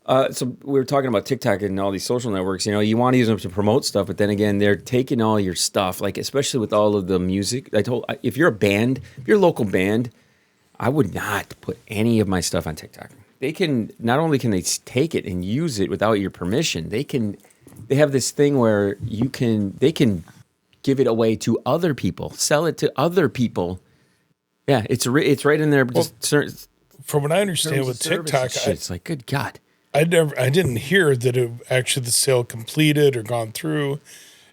So we were talking about TikTok and all these social networks. You want to use them to promote stuff, but then again, they're taking all your stuff. Like especially with all of the music. If you're a band, if you're a local band, I would not put any of my stuff on TikTok. They can not only can they take it and use it without your permission, they have this thing where they can give it away to other people, sell it to other people. Yeah, it's right in there. Well, from what I understand with TikTok, it's like good God. I didn't hear that the sale completed or gone through,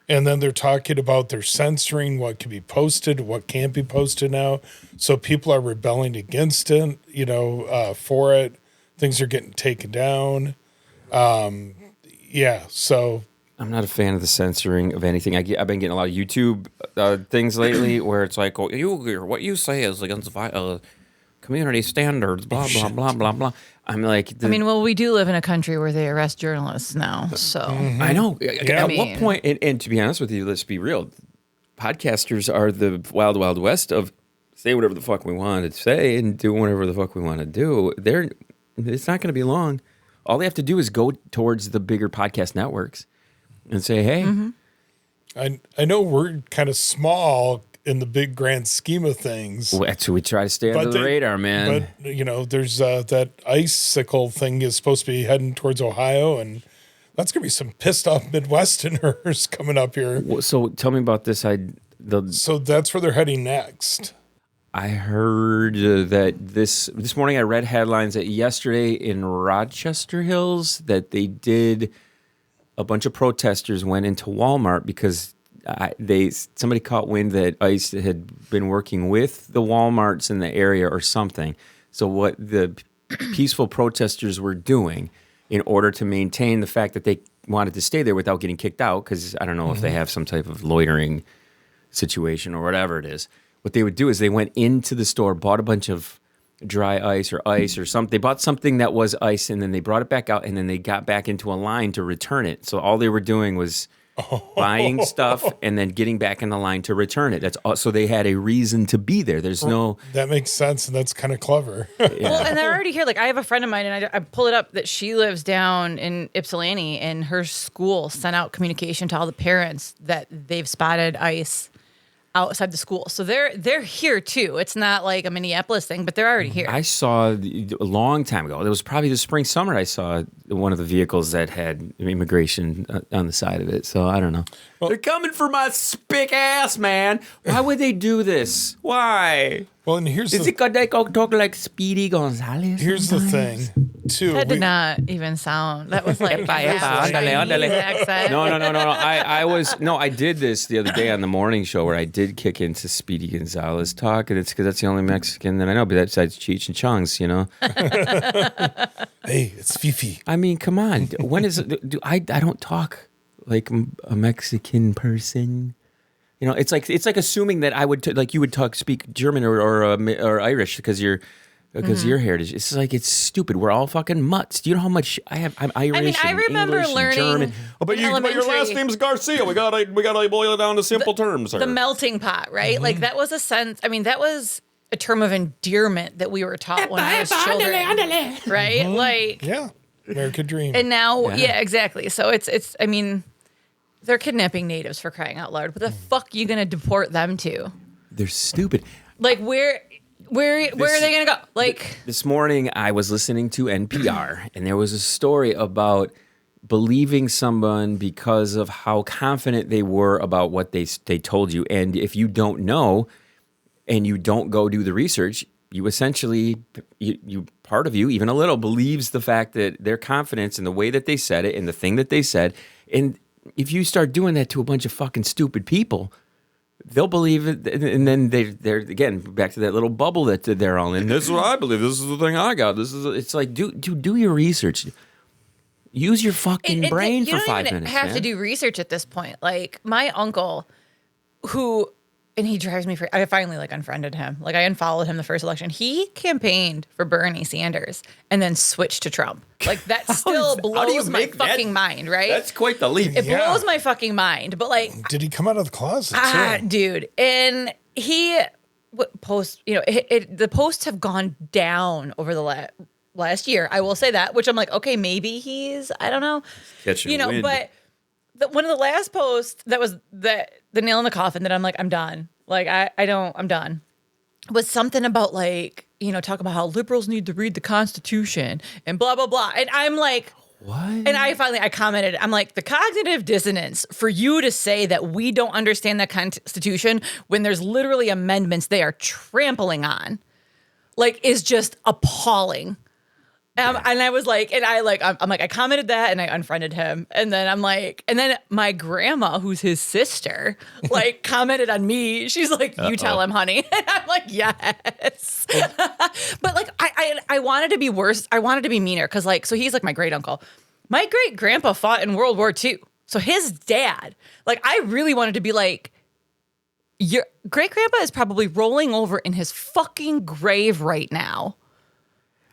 and then they're talking about they're censoring what can be posted, what can't be posted now. So people are rebelling against it, for it. Things are getting taken down. So I'm not a fan of the censoring of anything. I've been getting a lot of YouTube things lately where it's like, what you say is against community standards, blah, blah, blah, blah, blah. I'm like... we do live in a country where they arrest journalists now, so... Mm-hmm. I know. Yeah. At what point, and to be honest with you, let's be real, podcasters are the wild, wild west of say whatever the fuck we want to say and do whatever the fuck we want to do. It's not going to be long. All they have to do is go towards the bigger podcast networks and say, hey... Mm-hmm. I know we're kind of small in the big grand scheme of things. Well, that's who we try to stay under the radar, man. But, there's that icicle thing is supposed to be heading towards Ohio, and that's going to be some pissed off Midwesterners coming up here. So tell me about this. So that's where they're heading next. I heard that this morning I read headlines that yesterday in Rochester Hills that they did a bunch of protesters went into Walmart because somebody caught wind that ICE had been working with the Walmarts in the area or something. So what the peaceful protesters were doing in order to maintain the fact that they wanted to stay there without getting kicked out, because I don't know if they have some type of loitering situation or whatever it is. What they would do is they went into the store, bought a bunch of dry ice or something. They bought something that was ice, and then they brought it back out, and then they got back into a line to return it. So all they were doing was buying stuff and then getting back in the line to return it. That's all, so they had a reason to be there. That makes sense, and that's kind of clever. Yeah. Well, and they're already here. Like I have a friend of mine, and I pull it up that she lives down in Ypsilanti, and her school sent out communication to all the parents that they've spotted ICE outside the school. So they're here too. It's not like a Minneapolis thing, but they're already here. I saw a long time ago, it was probably the spring, summer, I saw one of the vehicles that had immigration on the side of it. So I don't know. Well, they're coming for my spick ass, man. Why would they do this? Why? Well, and here's Is it because they talk like Speedy Gonzalez? Here's the thing, too. That did not even sound. That was like andale. No. I did this the other day on the morning show where I did kick into Speedy Gonzalez talk, and it's because that's the only Mexican that I know, besides Cheech and Chong's, Hey, it's Fifi. I mean, come on. When is it? I don't talk like a Mexican person. It's like assuming that I would you would speak German or Irish because your heritage. It's like it's stupid. We're all fucking mutts. Do you know how much I have? I'm Irish. I remember English learning. German. But your last name's Garcia. We gotta boil it down to simple terms. The melting pot, right? Mm-hmm. Like that was a sense. I mean, that was a term of endearment that we were taught when I was children, right? Mm-hmm. Like American dream. And now, exactly. So it's. I mean. They're kidnapping natives for crying out loud. What the fuck are you going to deport them to? They're stupid. Like, where are they going to go? Like this morning, I was listening to NPR, and there was a story about believing someone because of how confident they were about what they told you. And if you don't know, and you don't go do the research, you essentially, part of you, even a little, believes the fact that their confidence in the way that they said it and the thing that they said, and if you start doing that to a bunch of fucking stupid people, they'll believe it, and then they're again back to that little bubble that they're all in. This is what I believe. This is the thing I got. It's like do your research. Use your fucking brain for 5 minutes. You don't even have to do research at this point. Like my uncle, and he drives me I finally unfriended him. Like I unfollowed him the first election. He campaigned for Bernie Sanders and then switched to Trump. Like that still blows my fucking mind, right? That's quite the leap. It blows my fucking mind. But did he come out of the closet? Dude. And he the posts have gone down over the last year. I will say that, which I'm like, okay, maybe he's, I don't know. Catching wind. But one of the last posts that was the nail in the coffin that I'm like, I'm done. Like, I'm done. Was something about like, talk about how liberals need to read the Constitution and blah, blah, blah. And I'm like, what? And I commented, I'm like, the cognitive dissonance for you to say that we don't understand the Constitution when there's literally amendments they are trampling on, like, is just appalling. And I was like, I commented that and I unfriended him. And then and then my grandma, who's his sister, like commented on me. She's like, you tell him, honey. And I'm like, yes. But like, I wanted to be worse. I wanted to be meaner. Cause like, so he's like my great uncle. My great grandpa fought in World War II. So his dad, like, I really wanted to be like, your great grandpa is probably rolling over in his fucking grave right now.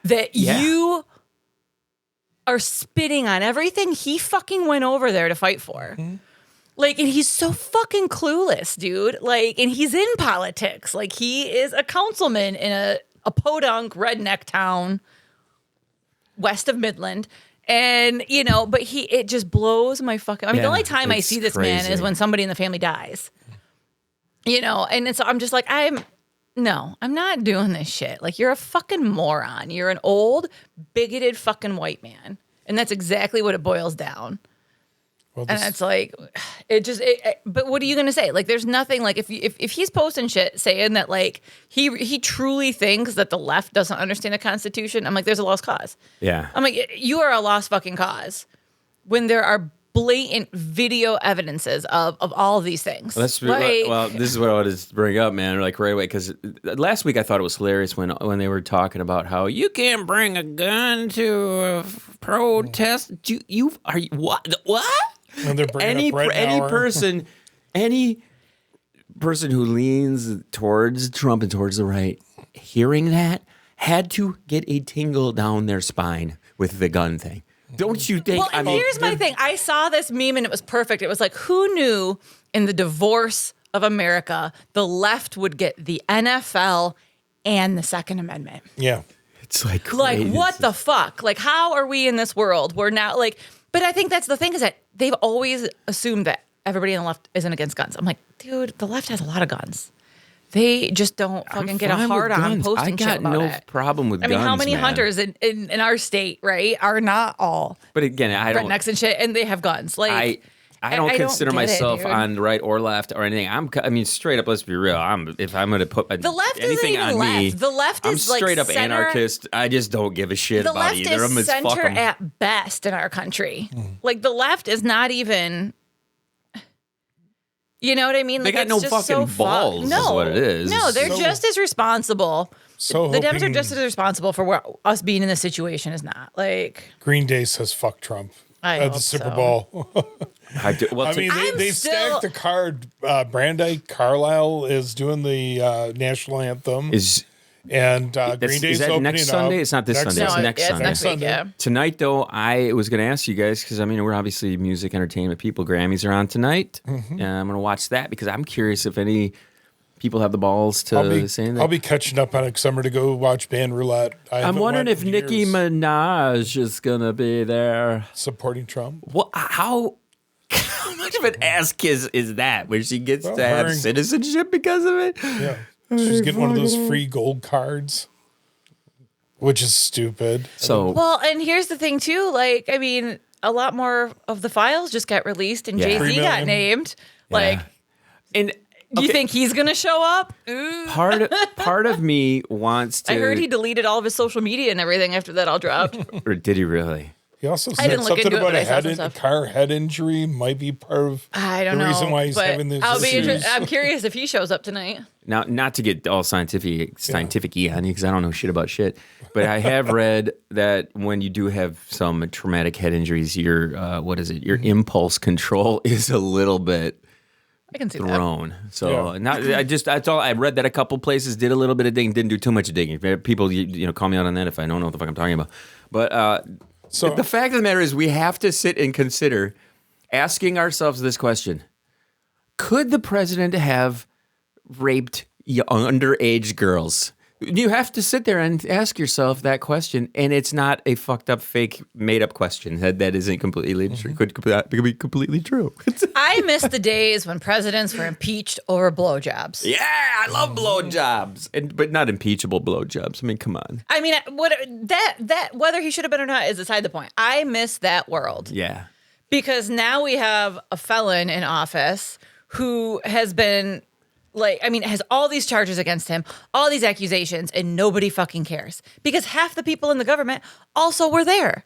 That you are spitting on everything he fucking went over there to fight for. Mm-hmm. Like, and he's so fucking clueless, dude. Like, and he's in politics. Like, he is a councilman in a podunk redneck town west of Midland. And, but it just blows my fucking... I mean, the only time I see this man is when somebody in the family dies. And so I'm just like, No, I'm not doing this shit. Like, you're a fucking moron. You're an old, bigoted fucking white man. And that's exactly what it boils down. Well, and it's like, but what are you going to say? Like, there's nothing, like, if he's posting shit saying that, like, he truly thinks that the left doesn't understand the Constitution, I'm like, there's a lost cause. Yeah. I'm like, you are a lost fucking cause when there are blatant video evidences of all of these things. Well, this is what I wanted to bring up, man. Like right away, because last week I thought it was hilarious when they were talking about how you can't bring a gun to a protest. You what? And they're bringing up any person who leans towards Trump and towards the right, hearing that had to get a tingle down their spine with the gun thing. Don't you think? Well, here's my thing. I saw this meme and it was perfect. It was like, who knew in the divorce of America, the left would get the NFL and the Second Amendment? Yeah. It's like crazy. Like, what the fuck? Like, how are we in this world? We're now like, but I think that's the thing is that they've always assumed that everybody on the left isn't against guns. I'm like, dude, the left has a lot of guns. They just don't fucking get a hard on posting shit about it. I got no problem with guns, I mean, how many hunters in our state, right, are not all but again, rednecks and shit, and they have guns. Like, I don't consider myself on the right or left or anything. I mean, straight up, let's be real. If I'm going to put the left anything isn't even on left. me, The left is I'm straight like up anarchist. I just don't give a shit about either of them. The left is center at best in our country. Like, the left is not even... You know what I mean? Like, they got no fucking balls, is what it is. No, they're just as responsible. The Dems are just as responsible for where us being in this situation is not. Like, Green Day says fuck Trump at the Super Bowl. They stacked the card. Brandeis Carlisle is doing the national anthem. And Green Day's opening next Sunday? It's not this Sunday. It's next Sunday. Next week, yeah. Tonight, though, I was going to ask you guys, because, I mean, we're obviously music entertainment people. Grammys are on tonight. Mm-hmm. I'm going to watch that because I'm curious if any people have the balls to say that. I'll be catching up on it because I'm going to go watch Band Roulette. I'm wondering if Nicki Minaj is going to be there. Supporting Trump? Well, how much of an ass kiss is that when she gets to have citizenship because of it? Yeah. She's getting one of those free gold cards, which is stupid. Well, and here's the thing too. Like, I mean, a lot more of the files just got released, and Jay-Z got named. Like, and do you think he's gonna show up? Part of me wants to. I heard he deleted all of his social media and everything after that all dropped. Or did he really? He also said something about a car head injury might be part of the reason why he's having this issues. I'm curious if he shows up tonight. Now, not to get all scientific-y on you, because I don't know shit about shit, but I have read that when you do have some traumatic head injuries, your impulse control is a little bit I can see thrown. That. So I read that a couple places, did a little bit of digging, didn't do too much digging. People, call me out on that if I don't know what the fuck I'm talking about. But so the fact of the matter is, we have to sit and consider asking ourselves this question: could the president have raped underage girls? You have to sit there and ask yourself that question, and it's not a fucked up, fake, made up question that isn't completely true. Could be completely true. I miss the days when presidents were impeached over blowjobs. Yeah, I love blowjobs, but not impeachable blowjobs. I mean, come on. I mean, that whether he should have been or not is beside the point. I miss that world. Yeah. Because now we have a felon in office who has been has all these charges against him, all these accusations, and nobody fucking cares. Because half the people in the government also were there.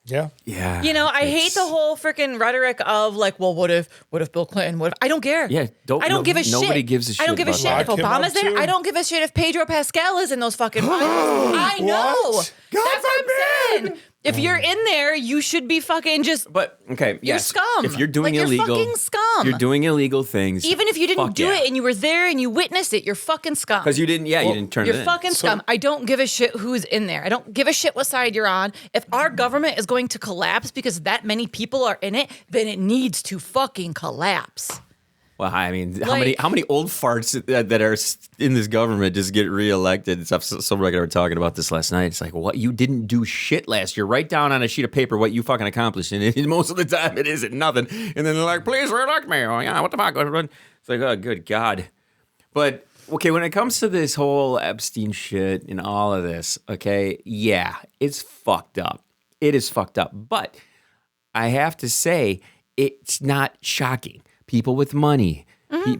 Yeah. Yeah. I hate the whole freaking rhetoric of what if Bill Clinton, I don't care. Yeah. I don't give a shit. Nobody gives a shit. I don't give a shit if Lock him Obama's up, there. too. I don't give a shit if Pedro Pascal is in those fucking files. I know. What? That's what I'm saying. If you're in there, you should be fucking just. But okay, You're yes. scum. If you're doing you're illegal, fucking scum. You're doing illegal things. Even if you didn't do it and you were there and you witnessed it, you're fucking scum. Because you didn't. Yeah, you didn't turn it You're in. fucking scum. I don't give a shit who's in there. I don't give a shit what side you're on. If our government is going to collapse because that many people are in it, then it needs to fucking collapse. Well, I mean, how many old farts that are in this government just get reelected and stuff? So we were talking about this last night. It's like, what? You didn't do shit last year. Write down on a sheet of paper what you fucking accomplished, and most of the time it isn't nothing. And then they're like, please reelect me. Oh yeah, what the fuck? It's like, oh, good God. But okay, when it comes to this whole Epstein shit and all of this, okay, yeah, it's fucked up. It is fucked up. But I have to say, it's not shocking. People with money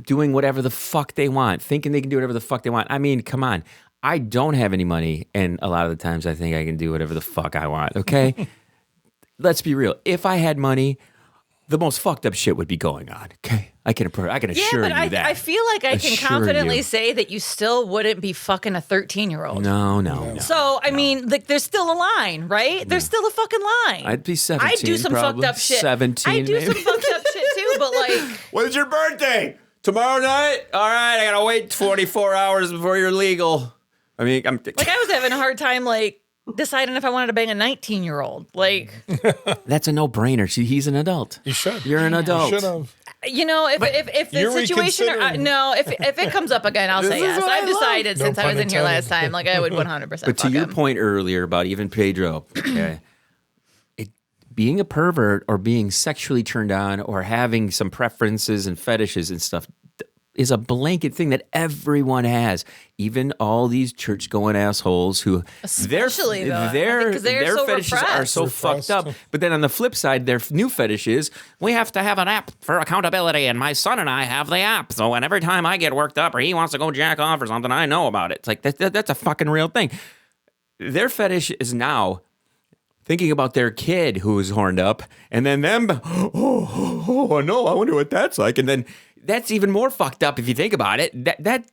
doing whatever the fuck they want, thinking they can do whatever the fuck they want. I mean, come on. I don't have any money, and a lot of the times I think I can do whatever the fuck I want, okay? Let's be real. If I had money, the most fucked up shit would be going on, okay? I can assure you that. I feel like I can confidently say that you still wouldn't be fucking a 13-year-old. No. So, I mean, there's still a line, right? There's still a fucking line. I'd be 17, I do some probably. fucked up shit. 17, I do maybe. some fucked up shit too, but like... When's your birthday? Tomorrow night? All right, I gotta wait 24 hours before you're legal. I mean, I was having a hard time, deciding if I wanted to bang a 19-year-old. That's a no-brainer. He's an adult. You should. You're an adult. You should have. If the situation, if it comes up again, I'll say yes. I've decided since I was in here last time, I would 100%. But to your point earlier about even Pedro, okay, being a pervert or being sexually turned on or having some preferences and fetishes and stuff is a blanket thing that everyone has. Even all these church-going assholes who Especially, their they're so fetishes repressed. are so fucked up. But then on the flip side, their new fetish is we have to have an app for accountability, and my son and I have the app. So when every time I get worked up or he wants to go jack off or something, I know about it. It's like that's a fucking real thing. Their fetish is now thinking about their kid who is horned up, and then them, oh no, I wonder what that's like. And then that's even more fucked up if you think about it. That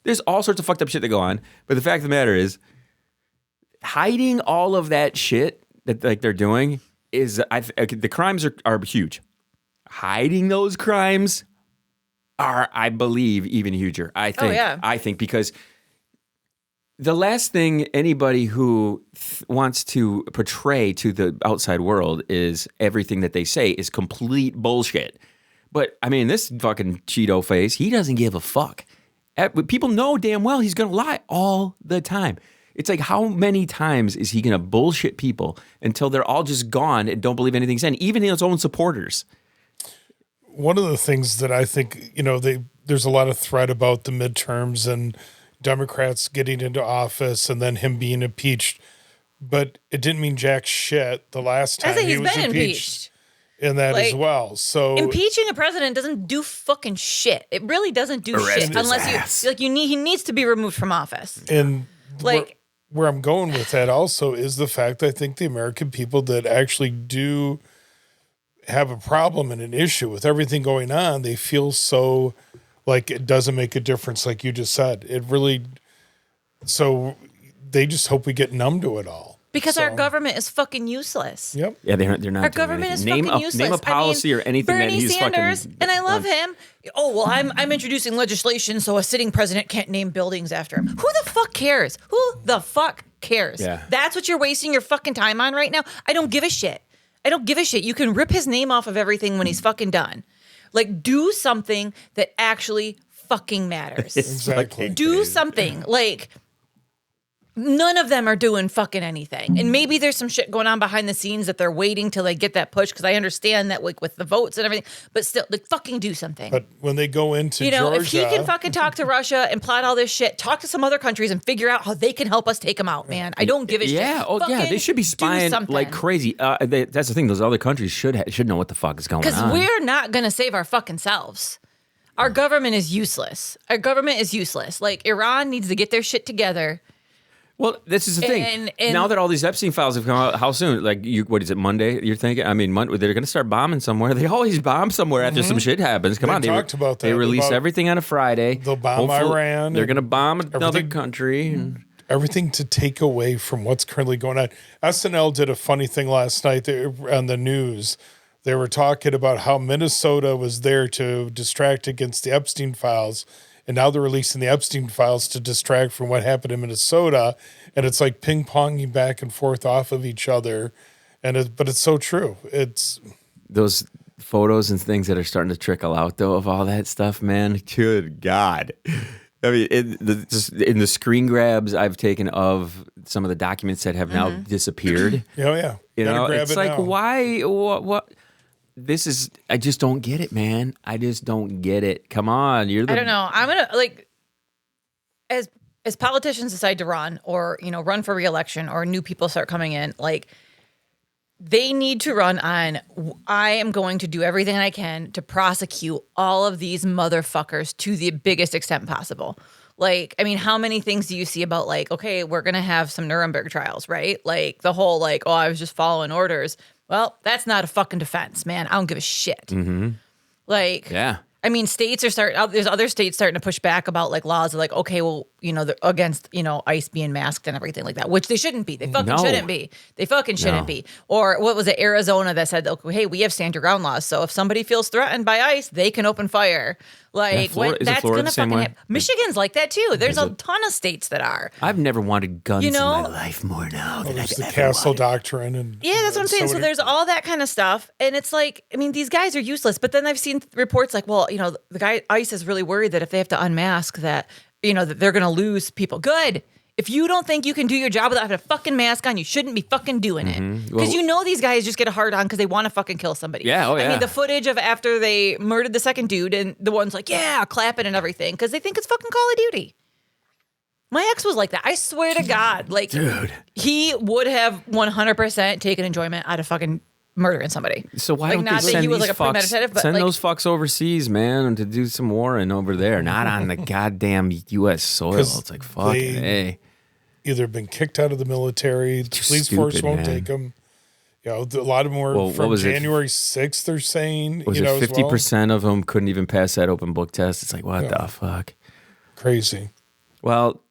there's all sorts of fucked up shit that go on. But the fact of the matter is, hiding all of that shit that they're doing is, the crimes are huge. Hiding those crimes are, I believe, even huger. I think because the last thing anybody who wants to portray to the outside world is everything that they say is complete bullshit. But, I mean, this fucking Cheeto face, he doesn't give a fuck. People know damn well he's going to lie all the time. It's like, how many times is he going to bullshit people until they're all just gone and don't believe anything he's saying, even his own supporters? One of the things that I think, there's a lot of threat about the midterms and Democrats getting into office and then him being impeached. But it didn't mean jack shit the last time he was impeached. In that as well. So impeaching a president doesn't do fucking shit. It really doesn't do shit unless he needs to be removed from office. And where I'm going with that also is the fact I think the American people that actually do have a problem and an issue with everything going on, they feel so like it doesn't make a difference, like you just said. It really, so they just hope we get numb to it all. Because our government is fucking useless. Yep. Yeah, they're not. Our government is fucking useless. Name a policy or anything Bernie that he's Sanders, fucking. and I love him. Oh well, I'm introducing legislation so a sitting president can't name buildings after him. Who the fuck cares? Who the fuck cares? Yeah. That's what you're wasting your fucking time on right now. I don't give a shit. You can rip his name off of everything when he's fucking done. Do something that actually fucking matters. Exactly. Do something. Like, none of them are doing fucking anything. And maybe there's some shit going on behind the scenes that they're waiting till they get that push, because I understand that, like, with the votes and everything, but still, like, fucking do something. But when they go into Georgia, if he can Georgia, fucking talk to Russia and plot all this shit, talk to some other countries and figure out how they can help us take them out, man. I don't give a shit. Yeah, Fucking they should be do spying something. like crazy. That's the thing; those other countries should know what the fuck is going on. Because we're not going to save our fucking selves. Our government is useless. Like, Iran needs to get their shit together. Well, this is the thing. And now that all these Epstein files have come out, how soon? Like, what is it, Monday? You're thinking? I mean, Monday, they're going to start bombing somewhere. They always bomb somewhere after some shit happens. Come on, They talked about that. They release About everything on a Friday. they'll bomb Hopefully, Iran They're and going to bomb another everything. country. And, everything to take away from what's currently going on. SNL did a funny thing last night on the news. They were talking about how Minnesota was there to distract against the Epstein files, and now they're releasing the Epstein files to distract from what happened in Minnesota, and it's like ping-ponging back and forth off of each other, but it's so true. It's those photos and things that are starting to trickle out, though, of all that stuff, man. Good God. I mean, in the screen grabs I've taken of some of the documents that have now disappeared. Oh yeah, You know, grab it's it like, now. why? What? This is. I just don't get it, man. I just don't get it. Come on, you're the. I don't know. I'm going to, like, as politicians decide to run or, run for re-election, or new people start coming in, like, they need to run on, I am going to do everything I can to prosecute all of these motherfuckers to the biggest extent possible. Like, I mean, how many things do you see about, like, okay, we're going to have some Nuremberg trials, right? Like, the whole, like, oh, I was just following orders. Well, that's not a fucking defense, man. I don't give a shit. Mm-hmm. Like, Yeah. I mean, there's other states starting to push back about, like, laws of, like, okay, well, they're against, ICE being masked and everything like that, which they shouldn't be. They fucking shouldn't be. They fucking shouldn't be. Or what was it, Arizona, that said, okay, hey, we have stand your ground laws. So if somebody feels threatened by ICE, they can open fire. Like, That's going to fucking way? happen. Michigan's like that too. There's a ton of states that are. I've never wanted guns in my life more now than I've There's the ever Castle wanted. Doctrine, and Yeah, that's what I'm saying. So there's all that kind of stuff. And it's like, I mean, these guys are useless. But then I've seen reports like, well, the guy, ICE is really worried that if they have to unmask that, that they're going to lose people. Good. If you don't think you can do your job without having a fucking mask on, you shouldn't be fucking doing it. Because these guys just get a hard on because they want to fucking kill somebody. Yeah, oh I yeah. mean, the footage of after they murdered the second dude, and the one's like, yeah, clapping and everything, because they think it's fucking Call of Duty. My ex was like that. I swear to God. Like, Dude. He would have 100% taken enjoyment out of fucking murdering somebody. So why like, don't not they that send he was these like a premeditative, but send like, those fucks overseas, man, to do some warring over there, not on the goddamn U.S. soil. 'Cause It's like, fuck, hey. either been kicked out of the military, the police force stupid, won't man. take them. A lot of them were Well, what from was it? January 6th, they're saying. Was it 50% of them couldn't even pass that open book test? It's like, what the fuck? Crazy. Well,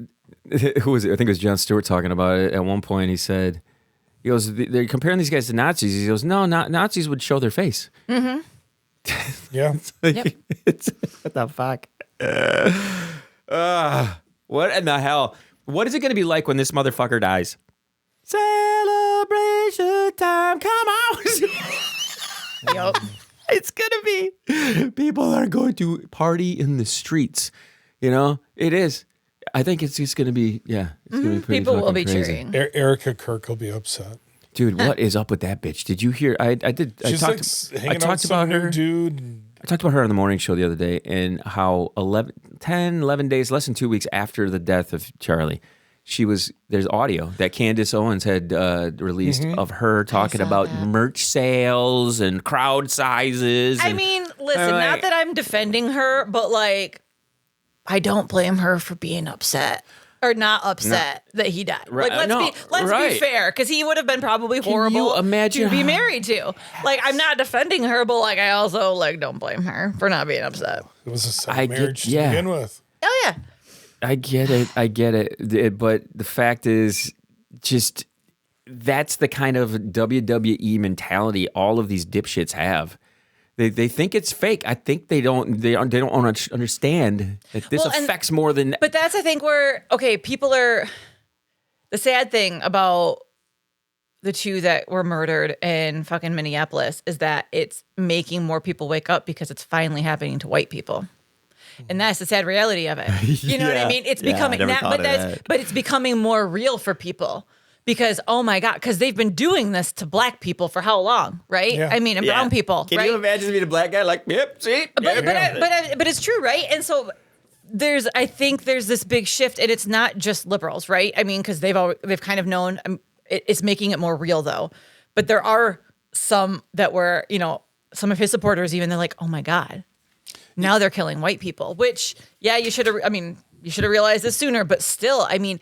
who was it? I think it was Jon Stewart talking about it. At one point, he goes, they're comparing these guys to Nazis. He goes, no, Nazis would show their face. mm-hmm. Yeah. Yep. What the fuck? What in the hell? What is it going to be like when this motherfucker dies? Celebration time, come on. Yep. It's going to be. People are going to party in the streets. It is. I think it's just going to be, it's going to be pretty People will fucking be crazy. cheering. Erica Kirk will be upset. Dude, what is up with that bitch? Did you hear? I did. She's I like hanging out with talked some about new her. dude. I talked about her on the morning show the other day, and how 11 days, less than 2 weeks after the death of Charlie, there's audio that Candace Owens had released of her talking about merch sales and crowd sizes. I and- mean, listen, not that I'm defending her, but like, I don't blame her for being upset. Or not upset that he died. Right, Like, let's be fair, because he would have been probably horrible you imagine to be how- married to. Like, I'm not defending her, but like, I also like don't blame her for not being upset. It was a I second get- marriage to yeah. begin with. Oh yeah, I get it. But the fact is, just that's the kind of WWE mentality all of these dipshits have. They think it's fake. I think they don't understand that this affects more than. But that's, I think, where, okay, people are, the sad thing about the two that were murdered in fucking Minneapolis is that it's making more people wake up because it's finally happening to white people. And that's the sad reality of it. You know what I mean? It's becoming but it's becoming more real for people. Because, oh my God, because they've been doing this to black people for how long, right? Yeah. I mean, and brown people, Can right? you imagine being a black guy like, yep, see? But it's true, right? And so I think there's this big shift, and it's not just liberals, right? I mean, because they've kind of known, it's making it more real though. But there are some that were, some of his supporters even, they're like, oh my God, now they're killing white people, which, yeah, you should have realized this sooner, but still, I mean,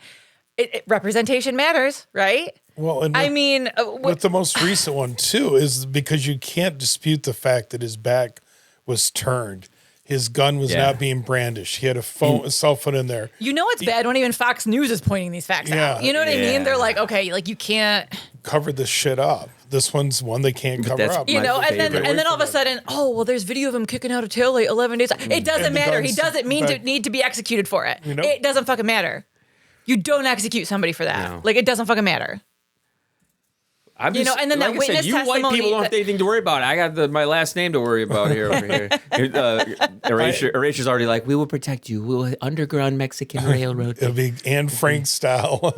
representation matters, right? Well, and with the most recent one too is because you can't dispute the fact that his back was turned. His gun was not being brandished. He had a cell phone in there. You know it's bad when even Fox News is pointing these facts out. You know what I mean? They're like, okay, like you can't cover this shit up. This one's one they can't cover up. And then all of a sudden, there's video of him kicking out a taillight 11 days. It doesn't matter. He doesn't need to be executed for it. It doesn't fucking matter. You don't execute somebody for that. No. Like, it doesn't fucking matter. And then like that witness you testimony. White people don't have anything to worry about. I got my last name to worry about here. Over here. Erasure's already like, we will protect you. We will underground Mexican railroad. It'll be Anne Frank style.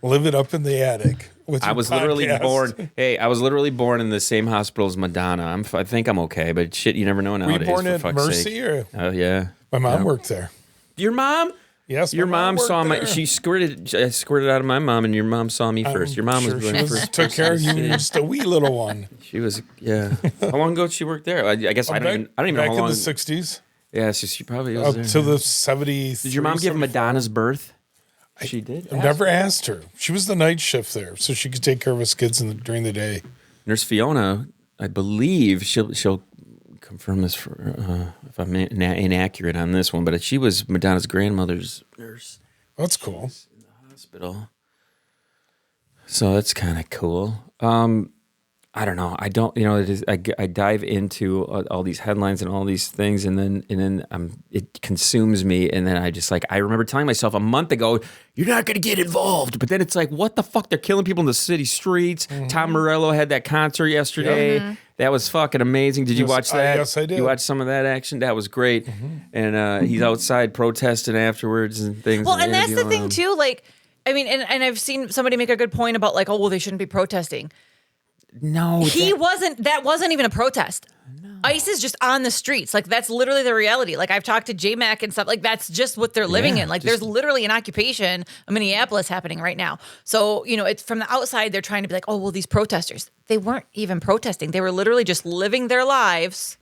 Live it up in the attic. I was literally born. Hey, I was literally born in the same hospital as Madonna. I think I'm okay, but shit, you never know nowadays. Were you born for at fuck's Mercy? Sake. Or? Oh yeah. My mom worked there. Your mom? Yes, your mom saw me. She squirted out of my mom, and your mom saw me first. Your mom was born first. Took care of you. Just a wee little one. She was, yeah. How long ago did she work there? I guess I don't even know how long. Back in the 60s. Yeah, so she probably was there. Up to the 70s. Did your mom give Madonna's birth? She did. I've never asked her. She was the night shift there, so she could take care of us kids during the day. Nurse Fiona, I believe she'll confirm this for if I'm inaccurate on this one, but she was Madonna's grandmother's nurse. That's cool. In the hospital. So that's kind of cool. I don't know. I don't. It is. I dive into all these headlines and all these things, and then it consumes me, and then I remember telling myself a month ago, "You're not going to get involved," but then it's like, what the fuck? They're killing people in the city streets. Mm-hmm. Tom Morello had that concert yesterday. Mm-hmm. That was fucking amazing. Did you watch that? Yes, I did. You watched some of that action? That was great. Mm-hmm. And he's outside protesting afterwards and things. Well, and that's the thing too. Like, I mean, and I've seen somebody make a good point about like, they shouldn't be protesting. No, that wasn't even a protest. No. ICE is just on the streets. Like, that's literally the reality. Like, I've talked to J-Mac and stuff. Like, that's just what they're living in. Like, there's literally an occupation of Minneapolis happening right now. So, it's from the outside, they're trying to be like, these protesters. They weren't even protesting. They were literally just living their lives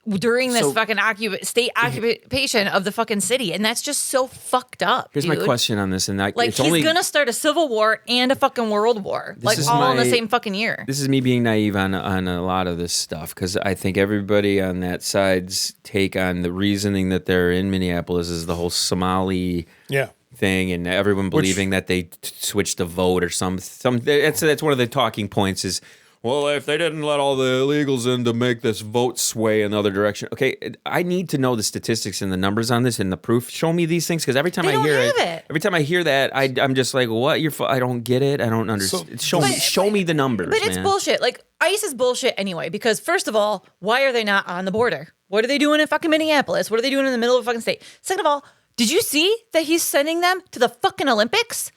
during this fucking state occupation of the fucking city. And that's just so fucked up. Here's my question on this. And he's going to start a civil war and a fucking world war. Like, all in the same fucking year. This is me being naive on a lot of this stuff, because I think everybody on that side's take on the reasoning that they're in Minneapolis is the whole Somali thing, and everyone believing that they switched the vote or some. That's one of the talking points is, well, if they didn't let all the illegals in to make this vote sway another direction. Okay, I need to know the statistics and the numbers on this and the proof. Show me these things, because every time I hear that, I'm just like, what? I don't get it. I don't understand. Show me the numbers. But it's bullshit. Like, ICE is bullshit anyway, because first of all, why are they not on the border? What are they doing in fucking Minneapolis? What are they doing in the middle of a fucking state? Second of all, did you see that he's sending them to the fucking Olympics?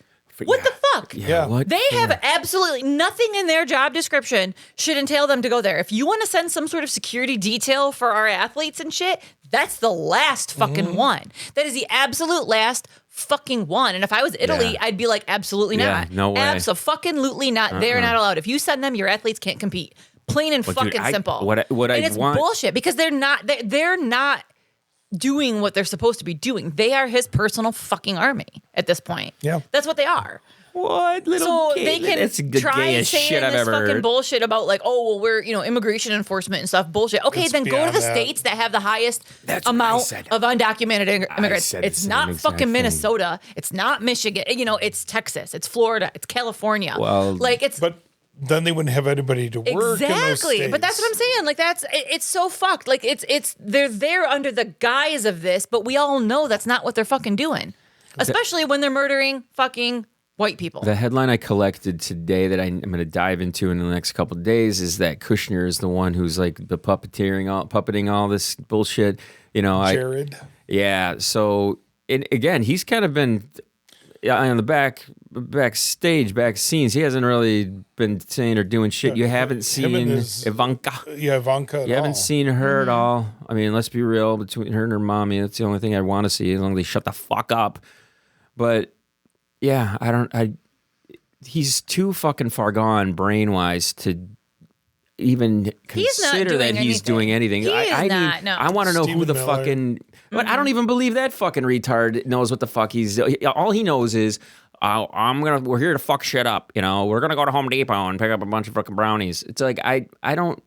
What the fuck? Yeah. What? They have absolutely nothing in their job description should entail them to go there. If you want to send some sort of security detail for our athletes and shit, that's the last fucking one. That is the absolute last fucking one. And if I was Italy, I'd be like, absolutely not. No way. Absolutely not. They're not allowed. If you send them, your athletes can't compete. Plain and simple. It's bullshit, because they're not doing what they're supposed to be doing. They are his personal fucking army at this point. Yeah. That's what they are. What little So they can try saying this fucking bullshit about like, we're, immigration enforcement and stuff. Bullshit. Okay, then go to the states that have the highest amount of undocumented immigrants. It's not fucking Minnesota. It's not Michigan. It's Texas. It's Florida. It's California. Well, but then they wouldn't have anybody to work. Exactly. But that's what I'm saying. Like, it's so fucked. Like, they're there under the guise of this, but we all know that's not what they're fucking doing. Especially when they're murdering fucking white people. The headline I collected today that I'm going to dive into in the next couple of days is that Kushner is the one who's like the puppeting all this bullshit. Jared. Yeah. So again, he's kind of been on the backstage, back scenes. He hasn't really been saying or doing shit. You haven't seen Ivanka. Yeah, Ivanka. You haven't seen her at all. I mean, let's be real. Between her and her mommy, that's the only thing I want to see. As long as they shut the fuck up. But yeah, he's too fucking far gone brain-wise to even consider that he's doing anything. I want to know who the fucking... But I don't even believe that fucking retard knows what the fuck he's... All he knows is, we're here to fuck shit up, We're going to go to Home Depot and pick up a bunch of fucking brownies. It's like, I don't...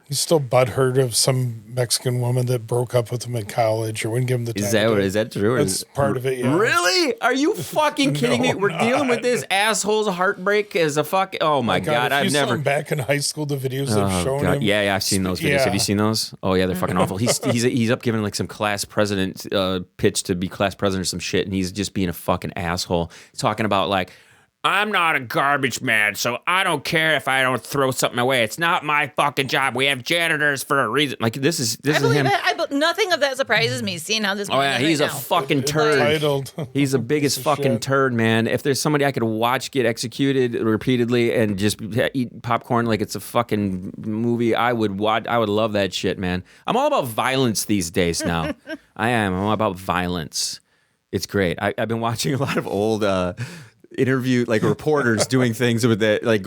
He's still butthurt of some Mexican woman that broke up with him in college or wouldn't give him the time. Is that true? That's part of it, yeah. Really? Are you fucking kidding me? We're dealing with this asshole's heartbreak as a fuck... Oh, my God. I've never... back in high school, the videos they've shown him. Yeah, I've seen those videos. Yeah. Have you seen those? Oh, yeah, they're fucking awful. He's up giving like some class president pitch to be class president or some shit, and he's just being a fucking asshole. He's talking about like... I'm not a garbage man, so I don't care if I don't throw something away. It's not my fucking job. We have janitors for a reason. Like this is him. Nothing of that surprises me. Seeing how this. Oh yeah, he's a fucking turd. He's the biggest fucking turd, man. If there's somebody I could watch get executed repeatedly and just eat popcorn like it's a fucking movie, I would watch. I would love that shit, man. I'm all about violence these days now. I am. I'm all about violence. It's great. I've been watching a lot of old. Interview like reporters doing things with that, like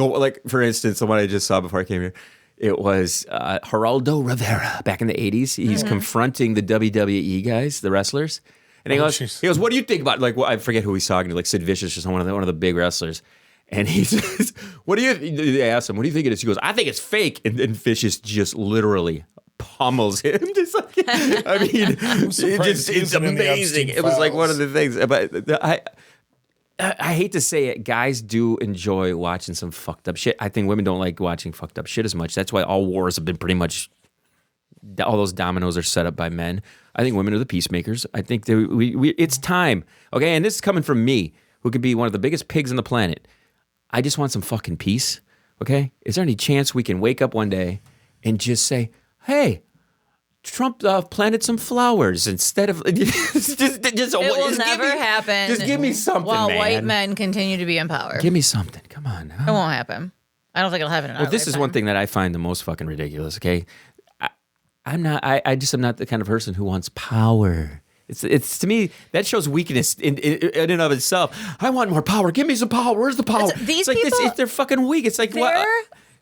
for instance, the one I just saw before I came here, it was Geraldo Rivera back in the 80s. He's confronting the WWE guys, the wrestlers, and he goes, "What do you think about I forget who he's talking to, like Sid Vicious or one of the big wrestlers." And he says, they asked him, "What do you think it is?" He goes, "I think it's fake," and Vicious just literally pummels him. Just like, I mean, it's amazing. It was like one of the things, but I hate to say it, guys do enjoy watching some fucked up shit. I think women don't like watching fucked up shit as much. That's why all wars have been pretty much, all those dominoes are set up by men. I think women are the peacemakers. I think it's time. Okay, and this is coming from me, who could be one of the biggest pigs on the planet. I just want some fucking peace. Okay? Is there any chance we can wake up one day and just say, hey, Trump planted some flowers instead of just it will never happen. Just give me something, while man. white men continue to be in power. Give me something. Come on now. It won't happen. I don't think it'll happen. Well, this is one thing that I find the most fucking ridiculous. Okay, I'm not the kind of person who wants power. It's to me that shows weakness in and of itself. I want more power. Give me some power. Where's the power? These people, they're fucking weak. It's like what?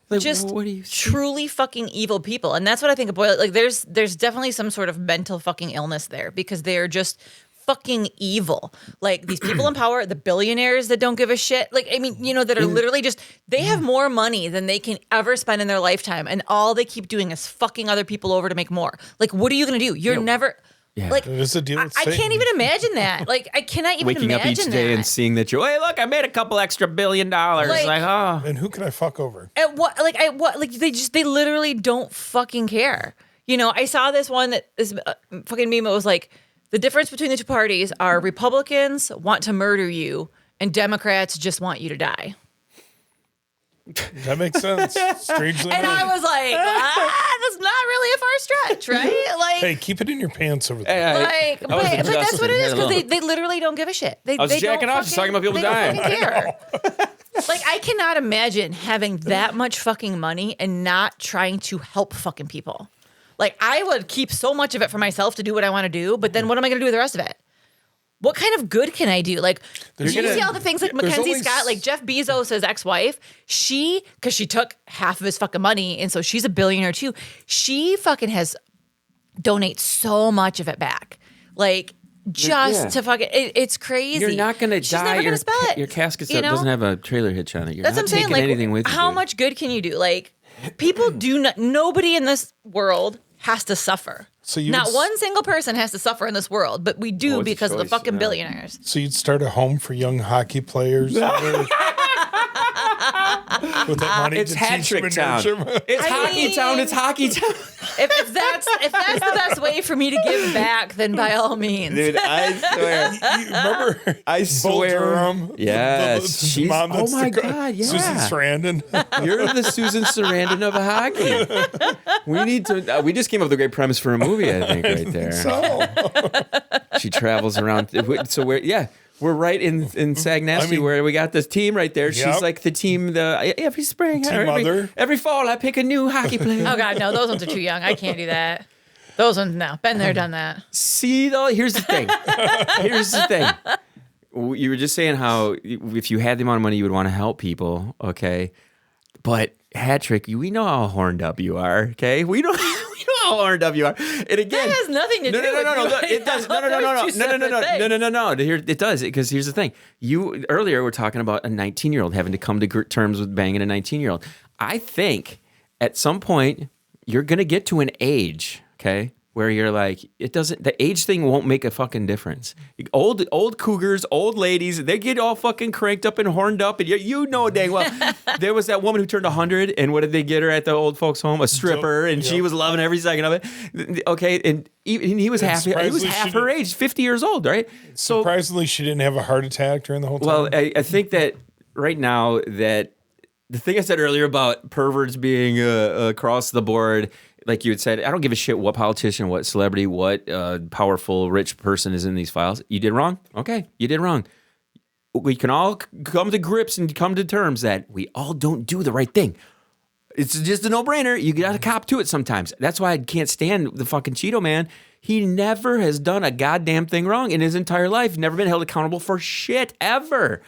Like, just what do you truly fucking evil people, and that's what I think of boil. Like, there's definitely some sort of mental fucking illness there because they're just fucking evil. Like these people in power, the billionaires that don't give a shit. Like I mean, that are literally just they have more money than they can ever spend in their lifetime, and all they keep doing is fucking other people over to make more. Like, what are you gonna do? You're never. Yeah. Like, it is a deal with I can't even imagine that. Like, I cannot even waking imagine up each day and seeing that hey, look, I made a couple extra $1 billion. And who can I fuck over? At what? Like, they literally don't fucking care. I saw this one that this fucking meme. It was like the difference between the two parties are Republicans want to murder you and Democrats just want you to die. That makes sense. Strangely and enough. I was like, that's not really a far stretch, right? Like, hey, keep it in your pants over there. But that's what it is because they literally don't give a shit. I was jacking off, just talking about people dying. They don't care. Like, I cannot imagine having that much fucking money and not trying to help fucking people. Like, I would keep so much of it for myself to do what I want to do, but then what am I going to do with the rest of it? What kind of good can I do? Like, do you see all the things like Mackenzie Scott, like Jeff Bezos' ex-wife? Because she took half of his fucking money, and so she's a billionaire too. She fucking donates so much of it back. Like, to fucking, it's crazy. You're not going to die. She's never going to spell it. Your casket doesn't have a trailer hitch on it. You're That's not what I'm saying. taking anything with you. How much good can you do? Like, people do not, nobody in this world has to suffer. So not one single person has to suffer in this world, but we do because of the fucking billionaires. So you'd start a home for young hockey players? With that money It's to hat teach him trick and town. nurture him. It's hockey town. It's hockey town. If that's the best way for me to give back, then by all means. Dude, I swear. You remember? I Bull swear. Durham? Yes. The She's, mom oh that's my the- God, yeah. Susan Sarandon. You're the Susan Sarandon of hockey. We need to. We just came up with a great premise for a movie, I think, right there. So, She travels around. So we're right in Sagnasty I mean- where we got this team right there. She's Yep. like the team. Every spring, Team mother. every fall, I pick a new hockey player. Oh God, no, those ones are too young. I can't do that. Those ones, no. Been there, done that. See, though, here's the thing. You were just saying how if you had the amount of money, you would want to help people. Okay, but hat trick, we know how horned up you are. Okay, we know how horned up you are. And again, That has nothing to do with no. you. It does. No. It does because here's the thing. You earlier were talking about a 19-year-old having to come to terms with banging a 19-year-old. I think at some point you're gonna get to an age, okay, where you're like, the age thing won't make a fucking difference. Old cougars, old ladies, they get all fucking cranked up and horned up, and you know dang well. There was that woman who turned 100, and what did they get her at the old folks' home? A stripper, and she was loving every second of it. Okay, and he was half her age, 50 years old, right? So surprisingly, she didn't have a heart attack during the whole time. well, I think that right now that the thing I said earlier about perverts being across the board, like you had said, I don't give a shit what politician, what celebrity, what powerful, rich person is in these files. You did wrong? Okay, you did wrong. We can all come to grips and come to terms that we all don't do the right thing. It's just a no-brainer. You got to cop to it sometimes. That's why I can't stand the fucking Cheeto-man. He never has done a goddamn thing wrong in his entire life. Never been held accountable for shit, ever.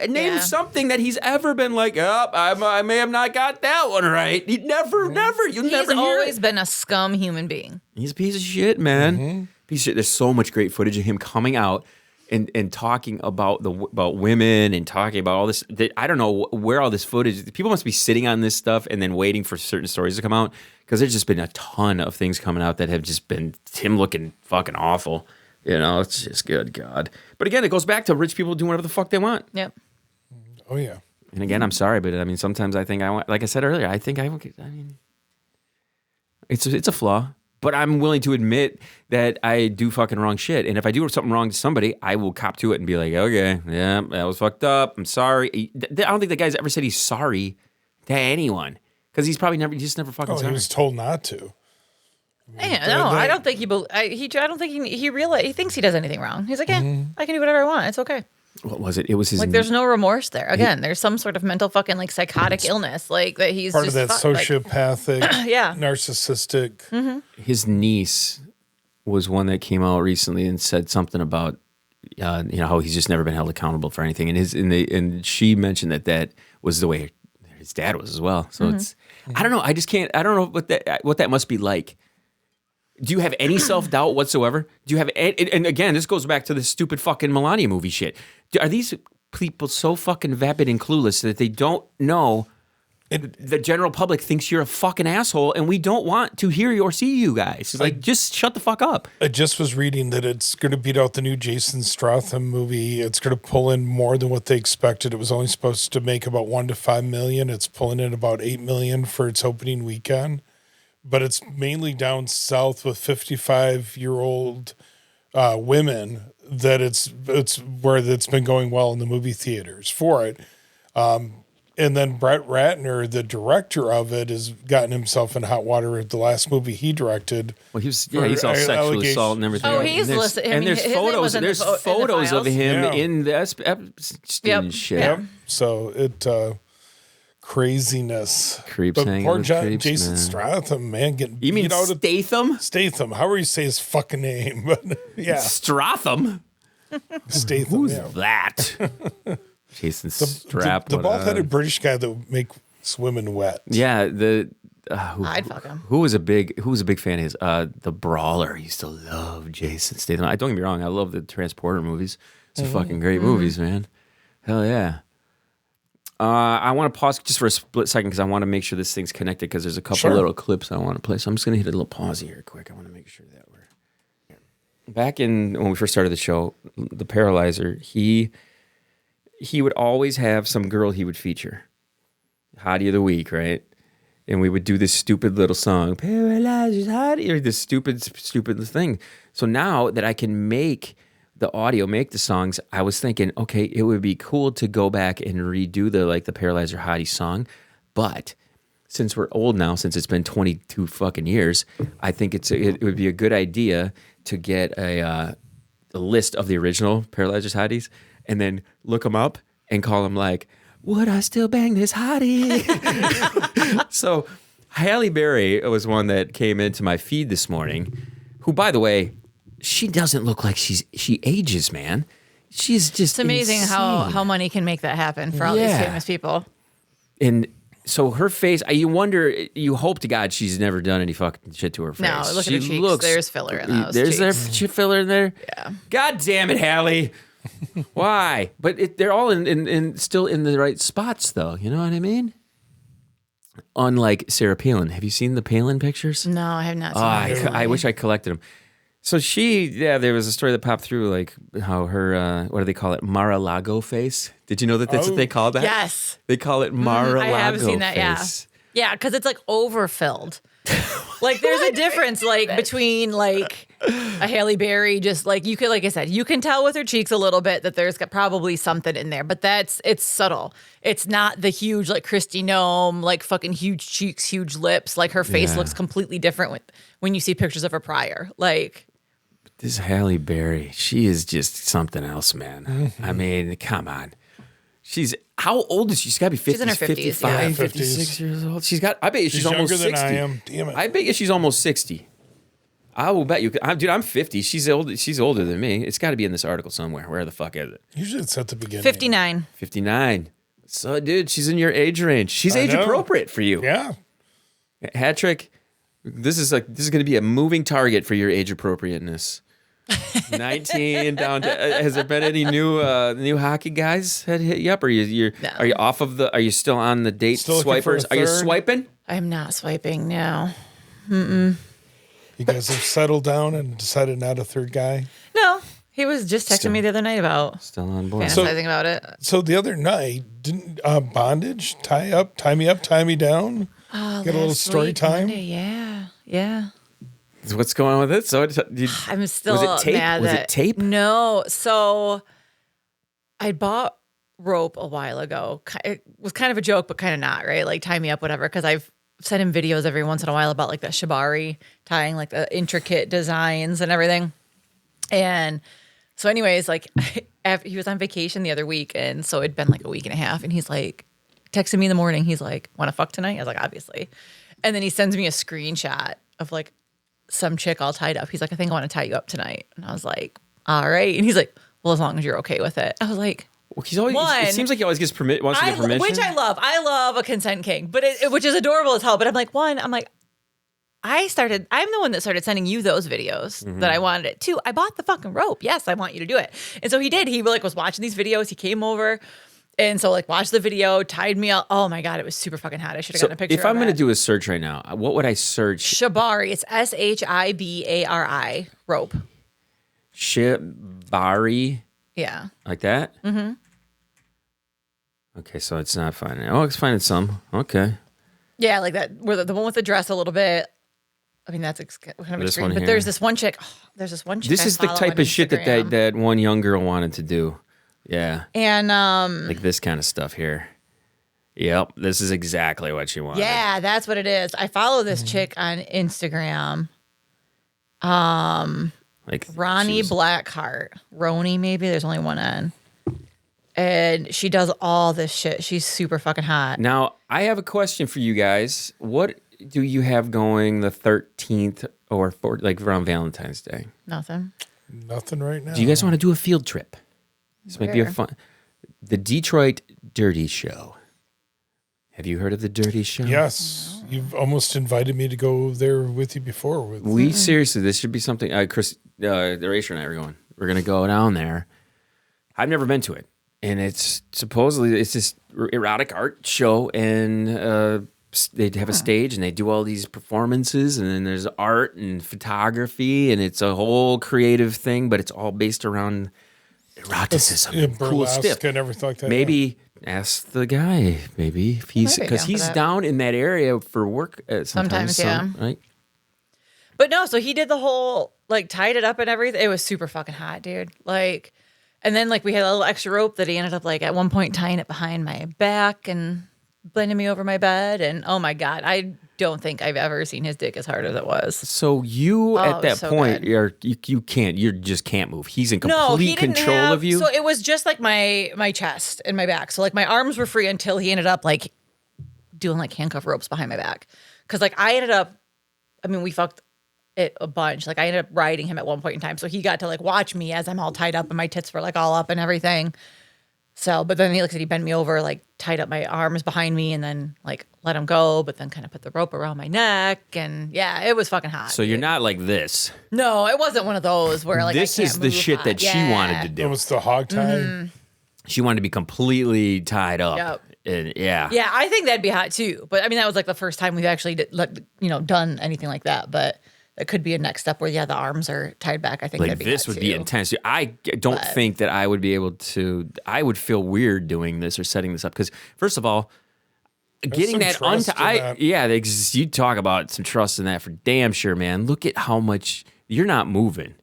Name something that he's ever been like, I may have not got that one right. He never. You'll He's never hear always it. been a scum human being. He's a piece of shit, man. Piece of shit. There's so much great footage of him coming out and talking about women and talking about all this. I don't know where all this footage. People must be sitting on this stuff and then waiting for certain stories to come out because there's just been a ton of things coming out that have just been him looking fucking awful. You know, it's just good God. But again, it goes back to rich people doing whatever the fuck they want. Yep. Oh yeah. And again, I'm sorry, but I mean, sometimes I think I want, like I said earlier, I mean, it's a flaw, but I'm willing to admit that I do fucking wrong shit. And if I do something wrong to somebody, I will cop to it and be like, okay, yeah, that was fucked up. I'm sorry. I don't think the guy's ever said he's sorry to anyone because he's probably never fucking Oh, he sorry. was told not to. Yeah, no, I don't think I don't think he thinks he does anything wrong. He's like, yeah, I can do whatever I want. It's okay. What was it? It was his Like, there's no remorse there. Again, there's some sort of mental fucking like psychotic illness, like that he's Part just of that sociopathic, yeah. narcissistic. his niece was one that came out recently and said something about how he's just never been held accountable for anything, and she mentioned that was the way his dad was as well. So it's I don't know. I just can't. I don't know what that must be like. Do you have any self-doubt whatsoever? Do you have and again, this goes back to the stupid fucking Melania movie shit. Are these people so fucking vapid and clueless that they don't know the general public thinks you're a fucking asshole and we don't want to hear or see you guys? Like, just shut the fuck up. I just was reading that it's going to beat out the new Jason Statham movie. It's going to pull in more than what they expected. It was only supposed to make about 1 to 5 million. It's pulling in about 8 million for its opening weekend. But it's mainly down south with 55-year-old women that it's where it's been going well in the movie theaters for it. And then Brett Ratner, the director of it, has gotten himself in hot water with the last movie he directed. Well, he's all sexual assault and everything. Oh, he's listening. And there's photos. There's photos of him Yeah. in the Epstein shit. Yep. So it craziness. Creeps But hanging poor with creeps, Jason man. Statham, man, getting You mean beat out of Statham? Statham. However you say his fucking name, but yeah, Stratham? Statham. Who's yeah. that? Jason Strap. The bald-headed British guy that makes women wet. Yeah, I'd fuck him. who was a big fan of his? The Brawler. I used to love Jason Statham. Don't get me wrong, I love the Transporter movies. It's fucking great movies, man. Hell yeah. I want to pause just for a split second because I want to make sure this thing's connected because there's a couple little clips I want to play. So I'm just going to hit a little pause here quick. I want to make sure that we're... Back when we first started the show, the Paralyzer, he he would always have some girl he would feature. Hottie of the week, right? And we would do this stupid little song, Paralyzed Hottie, or this stupid thing. So now that I can make the audio, make the songs, I was thinking, okay, it would be cool to go back and redo the Paralyzer Hottie song. But since we're old now, since it's been 22 fucking years, I think it would be a good idea to get a list of the original Paralyzer Hotties and then look them up and call them like, would I still bang this hottie? So Halle Berry was one that came into my feed this morning, who, by the way, she doesn't look like she ages, man. She's just It's amazing insane. how money can make that happen for all these famous people. And so her face, you hope to God she's never done any fucking shit to her face. No, look at her cheeks. There's filler in those There's cheeks. there filler in there? Yeah. God damn it, Hallie. Why? But they're all still in the right spots, though. You know what I mean? Unlike Sarah Palin. Have you seen the Palin pictures? No, I have not seen that. I wish I collected them. So there was a story that popped through, like how her, what do they call it? Mar-a-Lago face. Did you know that that's what they call that? Yes. They call it Mar-a-Lago I have seen that, face. Yeah, because it's like overfilled. Like there's a difference like between like a Halle Berry, just like you could, like I said, you can tell with her cheeks a little bit that there's probably something in there, but it's subtle. It's not the huge like Kristi Noem, like fucking huge cheeks, huge lips. Like her face looks completely different when you see pictures of her prior. Like this Halle Berry, she is just something else, man. Mm-hmm. I mean, come on. How old is she? She's got to be 50, She's in her 50s, 55, yeah. 56 years old. I bet you she's almost younger 60. than I am. Damn it. I bet you she's almost 60. I will bet you. Dude, I'm 50. She's older than me. It's got to be in this article somewhere. Where the fuck is it? Usually it's at the beginning. 59. 59. So, dude, she's in your age range. She's age know. appropriate for you. Yeah. Hat trick. This is going to be a moving target for your age appropriateness. 19 down to. Has there been any new hockey guys that hit you up? Or are you off of the? Are you still on the date Still looking for a swipers? Are you third? swiping? I'm not swiping now. You guys have settled down and decided not a third guy. No, he was just texting me the other night about Still on board. fantasizing about it. So the other night, didn't bondage, tie me up, tie me down? Oh, Get a little last story week, time? Monday, yeah. What's going on with it? So I'm still was it tape? mad Was that it tape? No. So I bought rope a while ago. It was kind of a joke, but kind of not, right? Like tie me up, whatever. Because I've sent him videos every once in a while about like that shibari tying, like the intricate designs and everything. And so, anyways, like he was on vacation the other week, and so it'd been like a week and a half, and he's like texting me in the morning. He's like, "Want to fuck tonight?" I was like, "Obviously." And then he sends me a screenshot of like some chick all tied up. He's like, I think I want to tie you up tonight. And I was like, all right. And he's like, well, as long as you're okay with it. I was like, well, it seems like he always wants to get permission. Which I love. I love a consent king, but which is adorable as hell. But I'm like, I'm the one that started sending you those videos that I wanted it too. I bought the fucking rope. Yes, I want you to do it. And so he did. He like was watching these videos. He came over. And so, like, watched the video, tied me up. Oh my God, it was super fucking hot. I should have gotten a picture. If I'm going to do a search right now, what would I search? Shibari. It's Shibari rope. Shibari. Yeah. Like that? Mm-hmm. Okay, so it's not finding. Oh, it's finding some. Okay. Yeah, like that. Where the one with the dress a little bit. I mean, that's kind of This extreme. one But here. there's this one chick. This is the type of shit that one young girl wanted to do. Yeah. And like this kind of stuff here. Yep, this is exactly what she wanted. yeah, that's what it is. I follow this chick on Instagram. Like Ronnie Blackheart. Roni, maybe. There's only one N. And she does all this shit. She's super fucking hot. Now, I have a question for you guys. What do you have going the 13th or like around Valentine's Day? Nothing. Nothing right now. Do you guys want to do a field trip? This might be a Where? fun. The Detroit Dirty Show. Have you heard of the Dirty Show? Yes. You've almost invited me to go there with you before. We seriously, this should be something. Chris, the racer and I are going. We're going to go down there. I've never been to it. And it's supposedly, it's this erotic art show. And they have a stage and they do all these performances. And then there's art and photography. And it's a whole creative thing. But it's all based around eroticism, cool burlesque stiff. and everything like that. Maybe ask the guy, maybe if he's Might be because down for he's that. down in that area for work sometimes. yeah. Right? But no, so he did the whole, like, tied it up and everything. It was super fucking hot, dude. Like, and then, like, we had a little extra rope that he ended up, like, at one point tying it behind my back and blending me over my bed. And, oh, my God, I don't think I've ever seen his dick as hard as it was. So you Oh, at that so point, good. you just can't move. He's in No, complete he didn't control have, of you. So it was just, like, my chest and my back. So, like, my arms were free until he ended up, like, doing, like, handcuff ropes behind my back. Because, like, we fucked it a bunch. Like, I ended up riding him at one point in time. So he got to, like, watch me as I'm all tied up and my tits were, like, all up and everything. So, but then he bent me over, like, tied up my arms behind me and then, like, let him go, but then kind of put the rope around my neck. And yeah, it was fucking hot. So you're not like this. No, it wasn't one of those where, like, This I can't is the move shit hot. that she wanted to It do. was the hog tie. She wanted to be completely tied up. Yep. And yeah. Yeah, I think that'd be hot too. But I mean, that was like the first time we've actually done anything like that. But that could be a next step where, the arms are tied back. I think Like that'd be this hot would be too. intense. I don't think that I would be able to. I would feel weird doing this or setting this up because first of all, getting some that trust in that. you talk about some trust in that for damn sure, man. Look at how much you're not moving.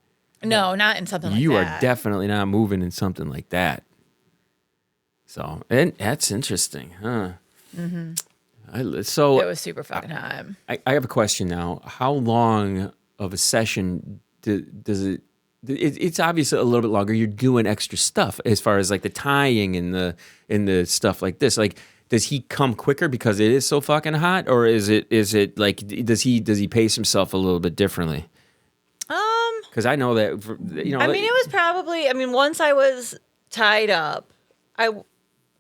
No, not in something like You that. are definitely not moving in something like that. So, and that's interesting, huh? Mm-hmm. So It was super fucking hot. I have a question now. How long of a session does it? It's obviously a little bit longer. You're doing extra stuff as far as like the tying and the stuff like this. Like, does he come quicker because it is so fucking hot, or is it like does he pace himself a little bit differently? Because I know that I mean, it was probably. I mean, once I was tied up, I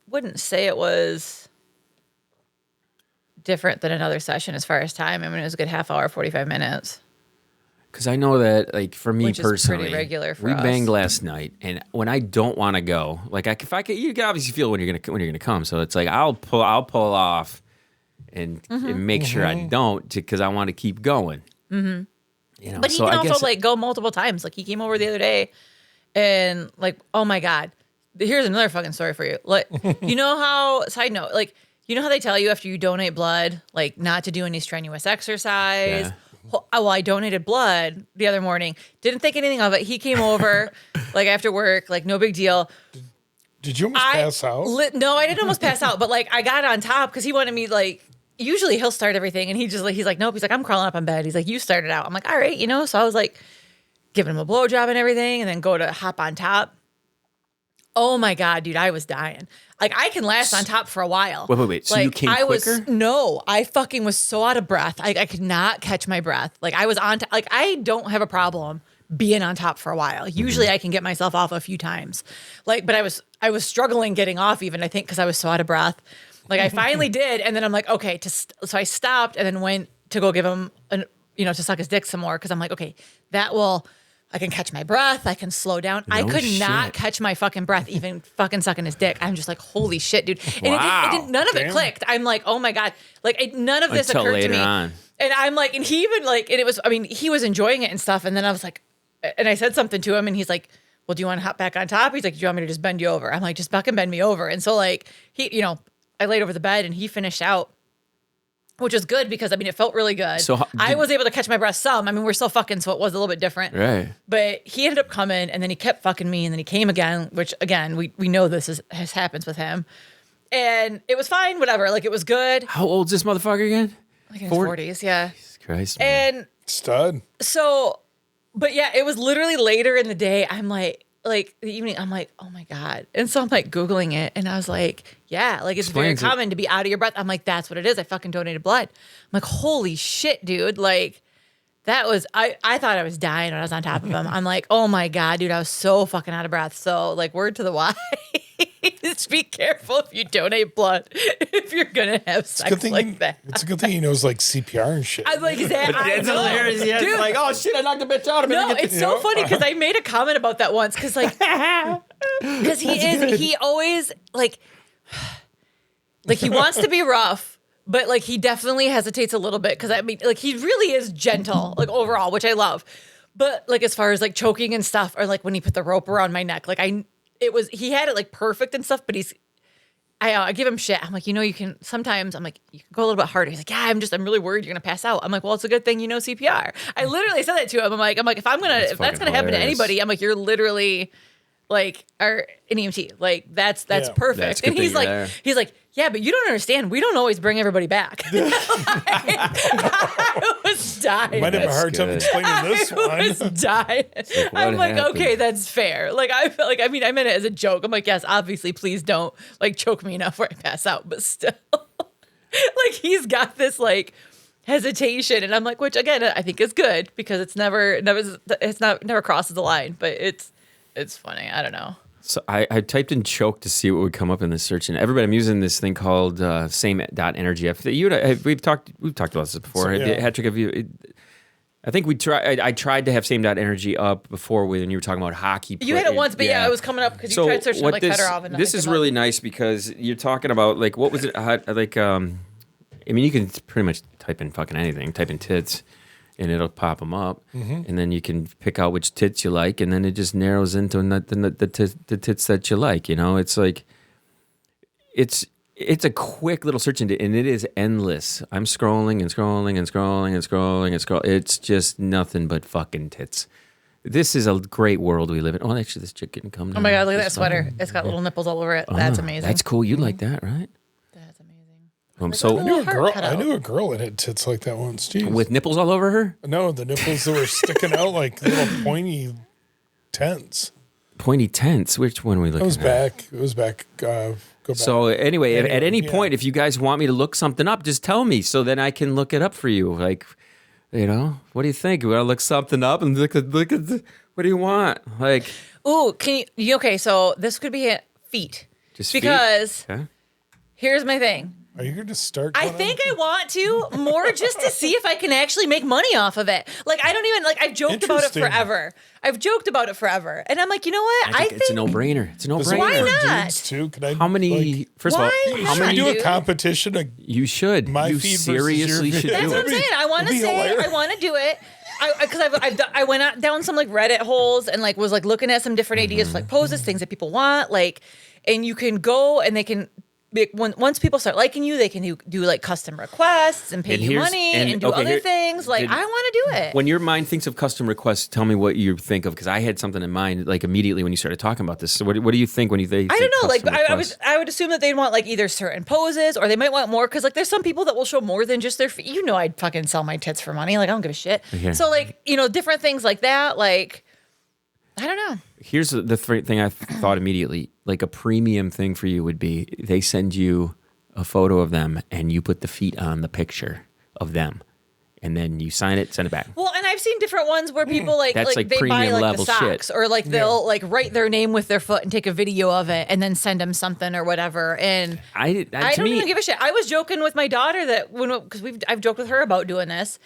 wouldn't say it was different than another session as far as time. I mean, it was a good half hour, 45 minutes. Because I know that, like, for me Which is personally, pretty regular for we us. banged last night, and when I don't want to go, like, you can obviously feel when you're gonna come. So it's like I'll pull off and make sure I don't because I want to keep going. Mm-hmm. You know, But he so can I also guess, like go multiple times. Like he came over the other day, and like, oh my God, here's another fucking story for you. Like, you know how? Side note, like, you know how they tell you after you donate blood, like, not to do any strenuous exercise. Yeah. Well, I donated blood the other morning. Didn't think anything of it. He came over, like after work, like no big deal. Did you almost pass out? No, I didn't almost pass out, but like I got on top because he wanted me like. Usually he'll start everything, and he's like, nope. He's like, I'm crawling up on bed. He's like, you started out. I'm like, all right, So I was like, giving him a blowjob and everything, and then go to hop on top. Oh my God, dude, I was dying. Like I can last on top for a while. Wait. So like, you came quicker? I fucking was so out of breath. I could not catch my breath. Like I was on top. Like I don't have a problem being on top for a while. Usually I can get myself off a few times. Like, but I was struggling getting off even, I think, because I was so out of breath. Like I finally did, and then I'm like, okay. So I stopped and then went to go give him to suck his dick some more because I'm like, okay, I can catch my breath. I can slow down. I could not catch my fucking breath, even fucking sucking his dick. I'm just like, holy shit, dude. And Wow. it didn't, none of it clicked. I'm like, oh my God. Like none of this Until occurred to later me. on. And I'm like, and he even like, and it was, I mean, he was enjoying it and stuff. And then I was like, and I said something to him and he's like, well, do you want to hop back on top? He's like, do you want me to just bend you over? I'm like, just fucking bend me over. And so like, I laid over the bed and he finished out, which was good because I mean, it felt really good. So I was able to catch my breath some. I mean, we're still fucking, so it was a little bit different. Right. But he ended up coming and then he kept fucking me and then he came again, which again, we know this happens with him. And it was fine, whatever. Like it was good. How old's this motherfucker again? Like in his 40s, yeah. Jesus Christ, man. And Stud. so, but yeah, it was literally later in the day. I'm like the evening, I'm like, oh my God. And so I'm like Googling it and I was like, yeah, like it's very Explains it. common to be out of your breath. I'm like, that's what it is. I fucking donated blood. I'm like, holy shit, dude. Like that was, I thought I was dying when I was on top of him. I'm like, oh my God, dude, I was so fucking out of breath. So like word to the wise, just be careful if you donate blood, if you're going to have sex like that. It's a good thing he knows like CPR and shit. I was like, is that, I It's know. hilarious. Yeah, Dude, it's like, oh shit, I knocked the bitch out. no, it's so funny because I made a comment about that once because he always like he wants to be rough, but like he definitely hesitates a little bit because I mean like he really is gentle like overall, which I love. But like as far as like choking and stuff or like when he put the rope around my neck, like he had it like perfect and stuff, but I give him shit. I'm like, you can sometimes, I'm like, you can go a little bit harder. He's like, yeah, I'm really worried you're going to pass out. I'm like, well, it's a good thing you know CPR. I literally said that to him. I'm like, if that's going to happen to anybody, I'm like, you're literally like an EMT. Like that's perfect. That's and he's like, yeah, but you don't understand. We don't always bring everybody back. I was dying. Might have a hard time explaining this one. I was dying. I'm like, okay, that's fair. Like I felt like, I meant it as a joke. I'm like, yes, obviously, please don't like choke me enough where I pass out. But still, like he's got this like hesitation, and I'm like, which again, I think is good because it's never crosses the line. But it's funny. I don't know. So I typed in choke to see what would come up in the search, and everybody, I'm using this thing called same.energy. We've talked about this before. Patrick, have you? I think I tried to have same.energy up before when you were talking about hockey. You had it once, but it was coming up because you tried searching like Fedorov. And this is really nice because you're talking about like what was it? Like I mean, you can pretty much type in fucking anything. Type in tits. And it'll pop them up, and then you can pick out which tits you like, and then it just narrows into the tits that you like. It's like it's a quick little search into, and it is endless. I'm scrolling and scrolling and scrolling and scrolling and scrolling. It's just nothing but fucking tits. This is a great world we live in. Oh, actually, this chick didn't come down. Oh my god, look at that sweater! It's got little nipples all over it. That's amazing. That's cool. You like that, right? I knew a girl that had tits like that once. Jeez. With nipples all over her? No, the nipples that were sticking out like little pointy tents. Pointy tents? Which one are we looking at? It was back. Go back. So anyway, at any point, if you guys want me to look something up, just tell me so then I can look it up for you. Like, what do you think? We gotta look something up and look at what do you want? Like, ooh, can you? Okay, so this could be feet. Just because feet? Okay. Here's my thing. Are you going to start? I think I want to more just to see if I can actually make money off of it. Like, I don't even, like, I've joked about it forever. And I'm like, you know what? I think it's a no-brainer. It's a no-brainer. Why not? Dudes too? Could I, how many, first of all, how many do a competition? You should. You seriously should do it. That's what I'm saying. I want to do it. Because I went down some like Reddit holes and like was like looking at some different ideas for like poses, things that people want, like, and you can go and they can, once people start liking you, they can do like custom requests and pay you money and do other things. Like, I want to do it. When your mind thinks of custom requests, tell me what you think of, because I had something in mind like immediately when you started talking about this. So what do you think when they? I don't know. Like I would assume that they'd want like either certain poses or they might want more, because like there's some people that will show more than just their feet. I'd fucking sell my tits for money. Like I don't give a shit. Okay. So like different things like that. Like I don't know. Here's the thing I thought immediately. Like a premium thing for you would be they send you a photo of them and you put the feet on the picture of them. And then you sign it, send it back. Well, and I've seen different ones where people like they buy like the socks shit. Or like they'll like write their name with their foot and take a video of it and then send them something or whatever. And I don't even give a shit. I was joking with my daughter that because I've joked with her about doing this.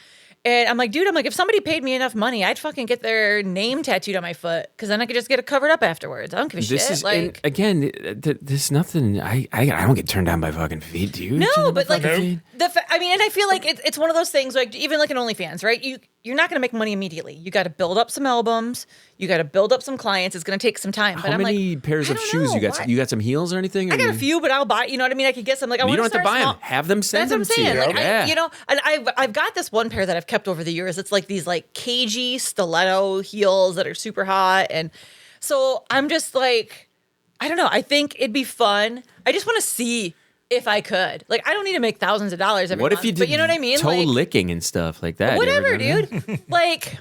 And I'm like, dude, if somebody paid me enough money, I'd fucking get their name tattooed on my foot, because then I could just get it covered up afterwards. I don't give a shit. Like, again, there's nothing. I don't get turned down by fucking feet, do you? No, but like, and I feel like it's one of those things, like even like an OnlyFans, right? You're not going to make money immediately. You got to build up some albums. You got to build up some clients. It's going to take some time. How many pairs of shoes you got? You got some heels or anything? I got a few, but I'll buy. You know what I mean? I could get some. Like, you don't have to buy them. Have them send them to you. That's what I'm saying. Like, and I've got this one pair that I've kept over the years. It's like these like cagey stiletto heels that are super hot, and so I'm just like, I don't know. I think it'd be fun. I just want to see if I could. Like, I don't need to make thousands of dollars every month. What if you did, but you know what I mean? Toe licking and stuff like that? Whatever, dude. Like,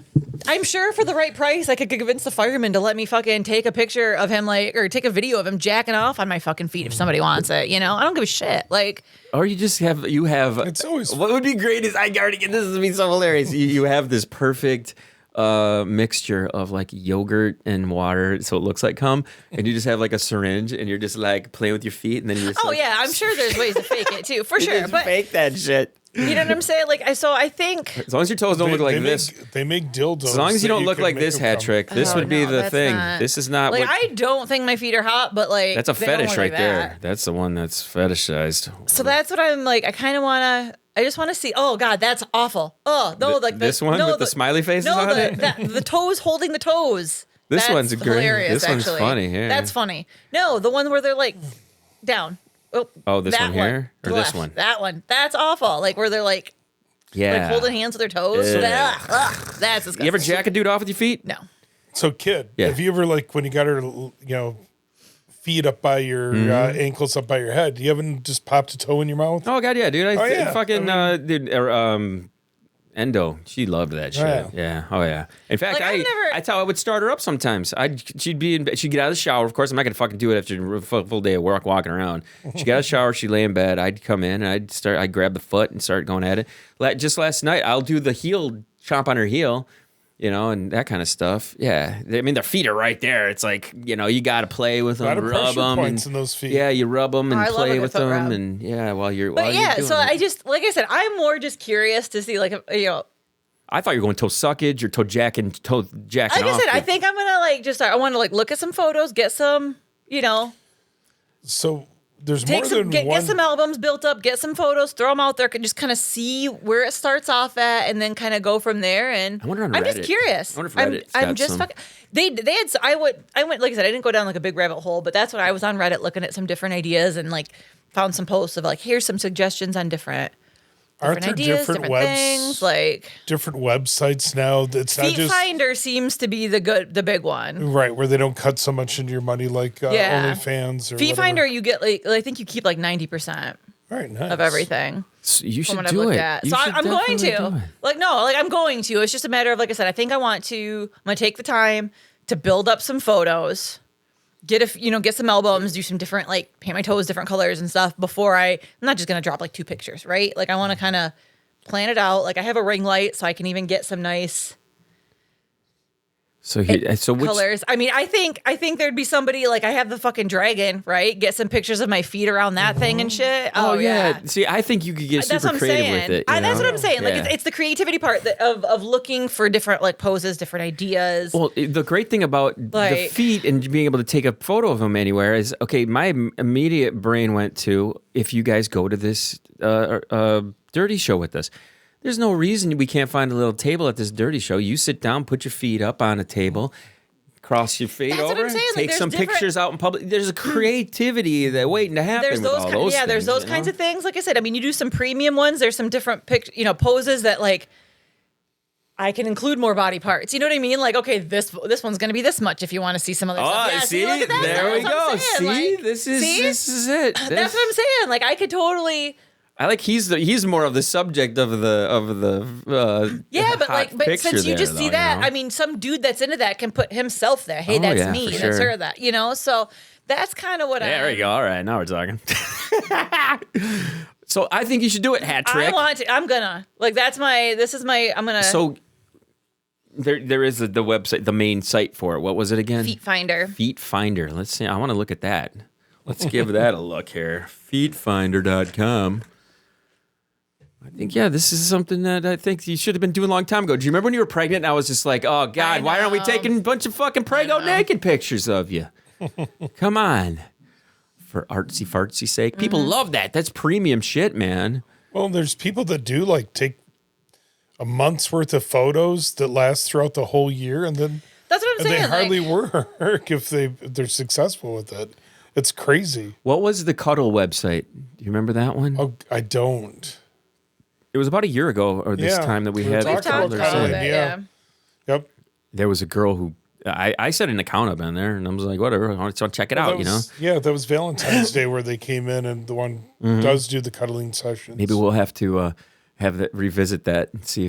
I'm sure for the right price, I could convince the fireman to let me fucking take a picture of him, like, or take a video of him jacking off on my fucking feet if somebody wants it. I don't give a shit. Like, or you just have. It's always. What would be great is this would be so hilarious. You have this perfect mixture of like yogurt and water, so it looks like cum, and you just have like a syringe, and you're just like playing with your feet, and then you just. Oh yeah, I'm sure there's ways to fake it too, for sure. But fake that shit. You know what I'm saying? Like, so I think as long as your toes don't look like this, they make dildos. As long as you don't look like this, hat trick. This would be the thing. This is not like I don't think my feet are hot, but like that's a fetish right there. That's the one that's fetishized. So that's what I'm like. I kind of want to. I just want to see. Oh God, that's awful. Oh no, like this one with the smiley faces on it. The toes holding the toes. This That's one's great. hilarious, This one's actually. funny. Yeah. That's funny. No, the one where they're like down. Oh, this that one here or Left. this one? That one. That's awful. Like where they're like holding hands with their toes. That's disgusting. You ever jack a dude off with your feet? No. So, kid, have you ever like when you got her, feet up by your ankles, up by your head? You haven't just popped a toe in your mouth? Oh god, yeah, dude. Fucking I Endo. She loved that shit. Oh, yeah. Oh yeah. In fact, Like, that's how I would start her up sometimes. She'd get out of the shower. Of course, I'm not gonna fucking do it after a full day of work walking around. She'd get out of the shower. She'd lay in bed. I'd come in and I'd grab the foot and start going at it. Just last night, I'll do the heel chomp on her heel. And that kind of stuff. Yeah. I mean, their feet are right there. It's like, you got to play with them, A lot of rub pressure them. points in those feet. Yeah, you rub them and I love a play good with foot them. rub. And while you're But doing so it. I just, like I said, I'm more just curious to see, like, I thought you were going toe suckage or toe jacking like off. I said, I think I'm going to I want to look at some photos, get some, So there's more than get one. some albums built up, get some photos, throw them out there, and just kind of see where it starts off at, and then kind of go from there. And I wonder on I'm Reddit. just curious. I wonder if Reddit's I'm got just some. fucking. They had. I went. Like I said, I didn't go down like a big rabbit hole, but that's what I was on Reddit looking at some different ideas and found some posts of here's some suggestions on different Aren't there ideas, different things different websites now? That's not Feet just Finder seems to be the big one. right where they don't cut so much into your money like OnlyFans or Feet whatever. Finder, you get I think you keep 90% All right, nice. of everything. So you From should what I've do looked it. at. You So should I'm going definitely to. do it. I'm going to. It's just a matter of, like I said, I think I'm going to take the time to build up some photos, get some albums, do some different, paint my toes different colors and stuff before I'm not just going to drop 2 pictures, right? I want to kind of plan it out. I have a ring light so I can even get some nice So which colors. I mean, I think there'd be somebody I have the fucking dragon, right? Get some pictures of my feet around that thing and shit. Oh yeah. See, I think you could get That's super what I'm creative saying. with it. That's what I'm saying. Yeah. It's the creativity part of looking for different poses, different ideas. Well, the great thing about the feet and being able to take a photo of them anywhere is, okay, my immediate brain went to, if you guys go to this dirty show with us, there's no reason we can't find a little table at this dirty show. You sit down, put your feet up on a table, cross your feet That's what over, I'm saying. take some pictures out in public. There's a creativity that waiting to happen. There's with those all kind, those yeah. There's things, those kinds of things. Like I said, I mean, you do some premium ones. There's some different poses that I can include more body parts. You know what I mean? Okay, this one's going to be this much if you want to see some other stuff. Yeah, see, look at that. there we That's what go. I'm saying. See, this is it. That's what I'm saying. I could totally. I like he's more of the subject of the Yeah, but hot but picture since you there, just see though, that, you know? I mean, some dude that's into that can put himself there. Hey, Oh, that's yeah, me. for That's sure. her. That So that's kind of what There we go. All right, now we're talking. So I think you should do it, hat trick. I want to. I'm gonna That's my. This is my. I'm gonna. So there is the website, the main site for it. What was it again? Feet Finder. Feet Finder. Let's see. I want to look at that. Let's give that a look here. Feetfinder.com. I think, this is something that I think you should have been doing a long time ago. Do you remember when you were pregnant and I was just like, oh, God, why aren't we taking a bunch of fucking prego naked pictures of you? Come on. For artsy-fartsy sake. People love that. That's premium shit, man. Well, there's people that do take a month's worth of photos that last throughout the whole year, and then That's what I'm they saying. hardly work if they're successful with it. It's crazy. What was the Cuddle website? Do you remember that one? Oh, I don't. It was about a year ago or this Yeah, time that we we had talked the about Cuddler about Cuddling, site. it, yeah. Yep. There was a girl who I set an account up in there, and I was like, whatever, I want to check it out, That was, you that was Valentine's Day where they came in, and the one does do the cuddling sessions. Maybe we'll have to revisit that and see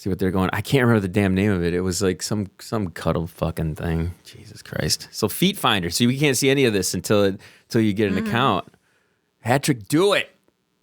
what they're going. I can't remember the damn name of it. It was some cuddle fucking thing. Jesus Christ. So Feet Finder. So we can't see any of this until you get an account. Patrick, do it.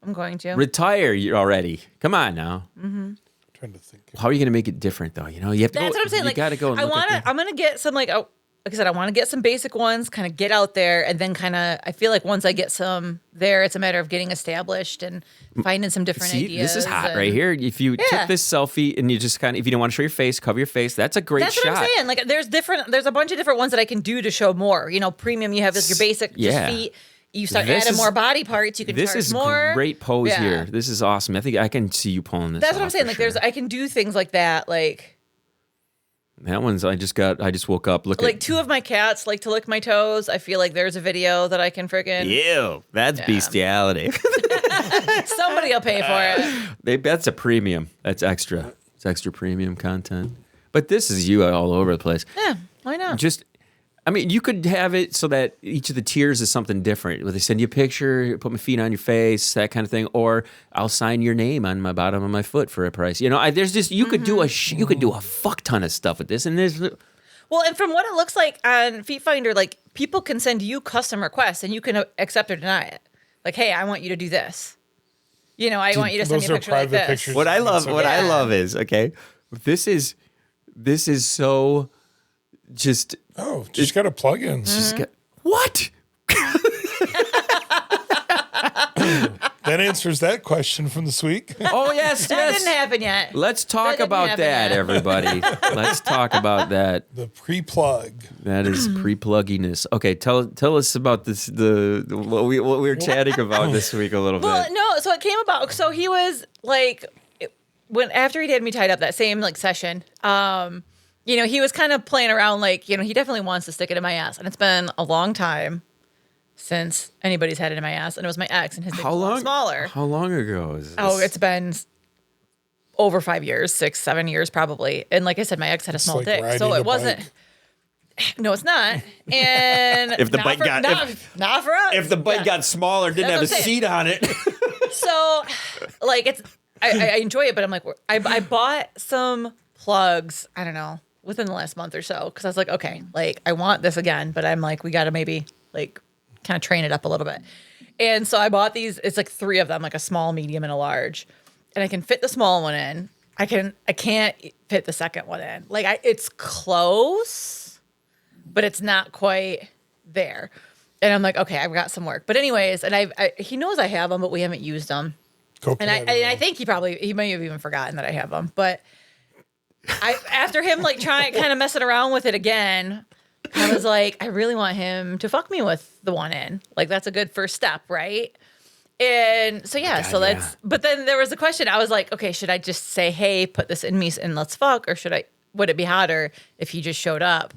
I'm going to. Retire already. Come on now. I'm trying to think. How are you going to make it different though? You have to. That's go, what I'm saying. You got to go. And I look want at to. I'm gonna get some like I said, I want to get some basic ones, kind of get out there, and then kind of. I feel like once I get some there, it's a matter of getting established and finding some different See, ideas. this is hot and- right here. If you took this selfie and you just if you don't want to show your face, cover your face. That's a great That's shot. what I'm saying. There's a bunch of different ones that I can do to show more. Premium. You have your basic just feet. You start adding more body parts. You can This charge is more. great pose Yeah. here. This is awesome. I think I can see you pulling this. That's what I'm off saying. for sure. I can do things like that. That one's, I just woke up looking. Like 2 of my cats like to lick my toes. I feel like there's a video that I can freaking. Ew, that's bestiality. Somebody will pay for it. That's a premium. That's extra. It's extra premium content. But this is you all over the place. Yeah, why not? I mean, you could have it so that each of the tiers is something different. Where they send you a picture, put my feet on your face, that kind of thing, or I'll sign your name on my bottom of my foot for a price. You know, there's just you could do a fuck ton of stuff with this, and there's. Well, and from what it looks like on Feet Finder, like people can send you custom requests, and you can accept or deny it. Like, hey, I want you to do this. You know, I want you to send me a picture like this. Pictures What I love is This is so. Just got a plug-in. What? That answers that question from this week. Oh yes, That didn't happen yet. Let's talk about that, everybody. Let's talk about that. The pre-plug. That is pre-plugginess. Okay, tell us about this. What we were chatting about this week a little Well, bit. no. So it came about. So he was like, after he'd had me tied up that same like session. You know, he was kind of playing around like, you know, he definitely wants to stick it in my ass. And it's been a long time since anybody's had it in my ass. And it was my ex, and his dick was a lot smaller. How long ago is this? Oh, it's been over 5 years, 6, 7 years probably. And like I said, my ex had a small like dick. So it wasn't. No, it's not. And If the not bike for, got- not for us. If the bike got smaller, didn't That's have a what I'm saying. seat on it. So, like, I enjoy it, but I'm like, I bought some plugs, I don't know, within the last month or so, because I was like, okay, like, I want this again, but I'm like, we got to maybe, like, kind of train it up a little bit. And so I bought these, it's like 3 of them, like a small, medium, and a large. And I can fit the small one in. I can't fit the second one in. Like, it's close, but it's not quite there. And I'm like, okay, I've got some work. But anyways, and he knows I have them, but we haven't used them. And I think he may have even forgotten that I have them. But after him like trying kind of messing around with it again, I was like, I really want him to fuck me with the one in. Like, that's a good first step, right? And so but then there was a question. I was like, okay, should I just say, hey, put this in me and let's fuck, or would it be hotter if he just showed up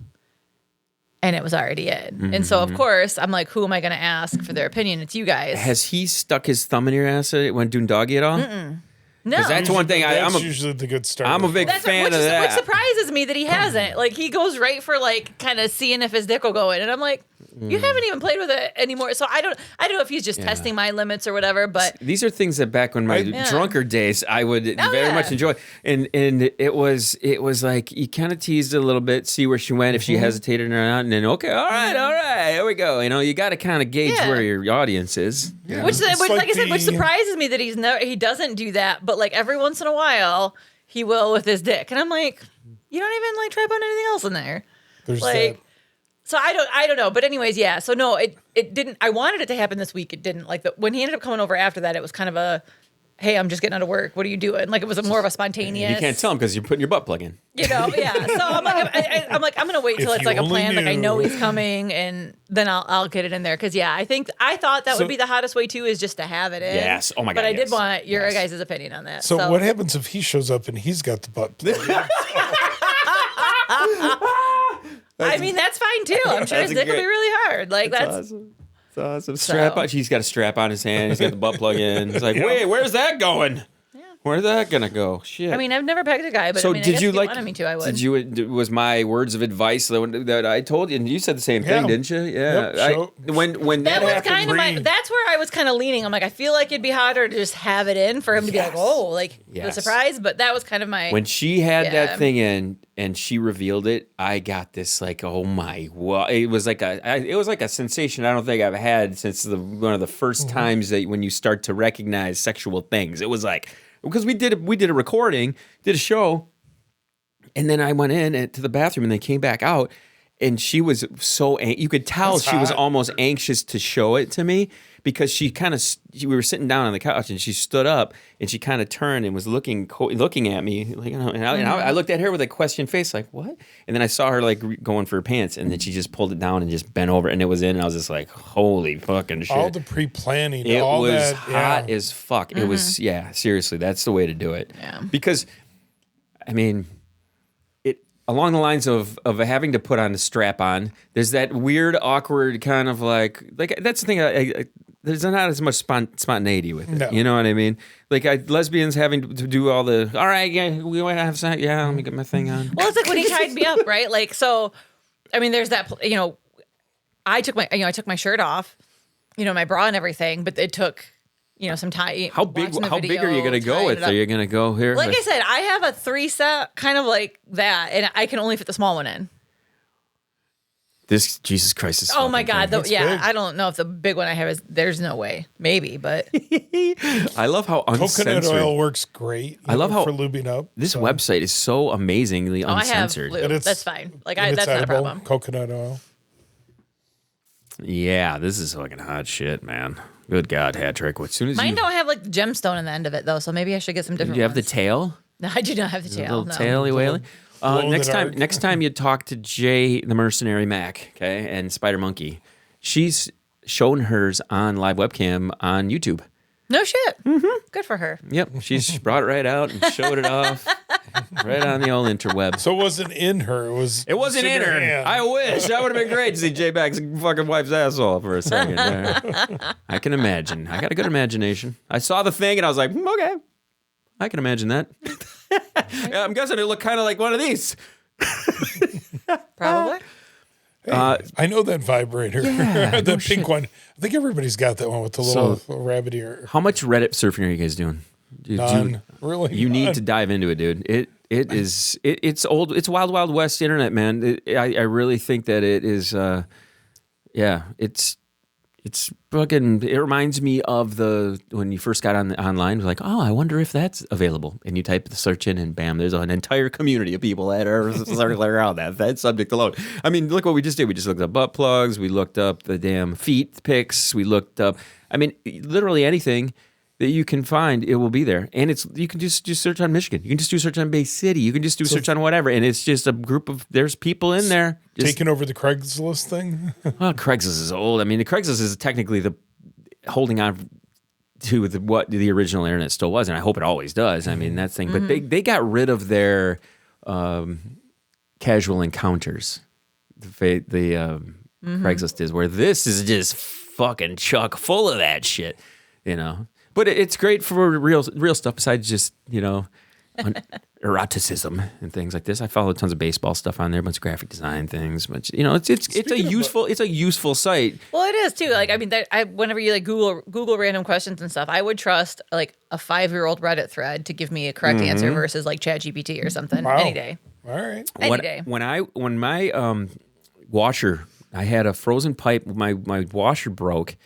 and it was already in? And so of course I'm like, who am I going to ask for their opinion? It's you guys. Has he stuck his thumb in your ass when doing doggy at all? No, That's one thing. That's usually the good start. I'm a big fan of that. Which surprises me that he hasn't. Like, he goes right for like kind of seeing if his dick will go in, and I'm like, you haven't even played with it anymore. So I don't know if he's just testing my limits or whatever. But these are things that back when my drunker days I would very much enjoy, and it was like you kind of teased it a little bit, see where she went, if she hesitated or not, and then okay, all right, here we go. You know, you got to kind of gauge where your audience is. Yeah. which like I said, which surprises me that he doesn't do that. But like every once in a while, he will with his dick, and I'm like, you don't even like try putting anything else in there. There's like. that. So I don't know, but anyways, yeah. So no, it didn't. I wanted it to happen this week. It didn't. Like when he ended up coming over after that, it was kind of a, hey, I'm just getting out of work. What are you doing? Like it was more of a spontaneous. You can't tell him because you're putting your butt plug in. You know, yeah. So I'm like, I'm gonna wait till it's like a plan. Like I know he's coming, and then I'll get it in there. Because I thought that would be the hottest way too, is just to have it in. Yes. Oh my God. But I did want your guys' opinion on that. So what happens if he shows up and he's got the butt plug? I mean, that's fine too. I'm sure his dick will be really hard. Like that's awesome. That's awesome. Strap on. He's got a strap on his hand. He's got the butt plug in. He's like, wait, where's that going? Where's that gonna go? Shit. I mean, I've never pegged a guy, but so I mean, did I guess you if he like? wanted me to, I would. Did you? Was my words of advice that I told you, and you said the same thing, didn't you? Yeah. Yep, when That was happened, kind of that's where I was kind of leaning. I'm like, I feel like it'd be hotter to just have it in for him to be like, oh, like the surprise. But that was kind of my. When she had that thing in and she revealed it, I got this like, oh my, well, it was like a sensation I don't think I've had since one of the first times that when you start to recognize sexual things. It was like. Because we did a recording, did a show, and then I went in to the bathroom, and they came back out, and she was so you could tell she was almost anxious to show it to me because we were sitting down on the couch, and she stood up and she kind of turned and was looking at me, like, you know, and I looked at her with a question face, like what? And then I saw her like going for her pants, and then she just pulled it down and just bent over, and it was in, and I was just like, holy fucking shit! All the pre-planning, it all was that, hot as fuck. It was seriously, that's the way to do it. Yeah. Because, I mean, along the lines of having to put on the strap on. There's that weird, awkward kind of like that's the thing. There's not as much spontaneity with it. No. You know what I mean? Like lesbians having to do all the. All right, yeah, we want to have sex. Yeah, let me get my thing on. Well, it's like when he tied me up, right? Like, so, I mean, there's that. I took my shirt off, my bra and everything, but it took. Some time. How big are you going to go with? Are you going to go here? Like I said, I have a 3-set kind of like that, and I can only fit the small one in. This Jesus Christ is. Oh my God! Big. I don't know if the big one I have is. There's no way. Maybe, but I love how uncensored. Coconut oil works great. I love how for lubing up. This website is so amazingly uncensored. I have lube. That's fine. Like that's not a problem. Coconut oil. Yeah, this is fucking hot shit, man. Good God, hat trick. As soon as mine don't have like the gemstone in the end of it though, so maybe I should get some different. Do you have ones. the tail? No, I do not have the tail. Little taily whaley. Next time you talk to Jay the Mercenary Mac, okay, and Spider Monkey, she's shown hers on live webcam on YouTube. No shit. Mm-hmm. Good for her. Yep, she's brought it right out and showed it off right on the old interweb. So it wasn't in her. It wasn't in her. Hand. I wish. That would have been great to see Jay Back's fucking wife's asshole for a second there. I can imagine. I got a good imagination. I saw the thing and I was like, okay, I can imagine that. Yeah, I'm guessing it looked kind of like one of these. Probably. Hey, I know that vibrator. Yeah, the pink one. I think everybody's got that one with the little rabbit ear. How much Reddit surfing are you guys doing? None. Really? You need to dive into it, dude. It's old. It's wild, wild west internet, man. I really think that it is. It's fucking. It reminds me of when you first got online. It was like, oh, I wonder if that's available. And you type the search in, and bam, there's an entire community of people that are circling around that subject alone. I mean, look what we just did. We just looked up butt plugs. We looked up the damn feet pics. We looked up. I mean, literally anything that you can find, it will be there. And you can just do search on Michigan. You can just do search on Bay City. You can just do search on whatever. And it's just a group of, there's people in there. Taking over the Craigslist thing? Well, Craigslist is old. I mean, the Craigslist is technically holding on to what the original internet still was. And I hope it always does. I mean, that's the thing. But they got rid of their casual encounters. The Craigslist is, where this is just fucking chock full of that shit, But it's great for real stuff besides just, eroticism and things like this. I follow tons of baseball stuff on there, a bunch of graphic design things. But it's a useful site. Well, it is too. Like, I mean, whenever you like Google random questions and stuff, I would trust like a 5-year-old Reddit thread to give me a correct answer versus like ChatGPT or something any day. All right. Any day. When my washer, I had a frozen pipe. My washer broke.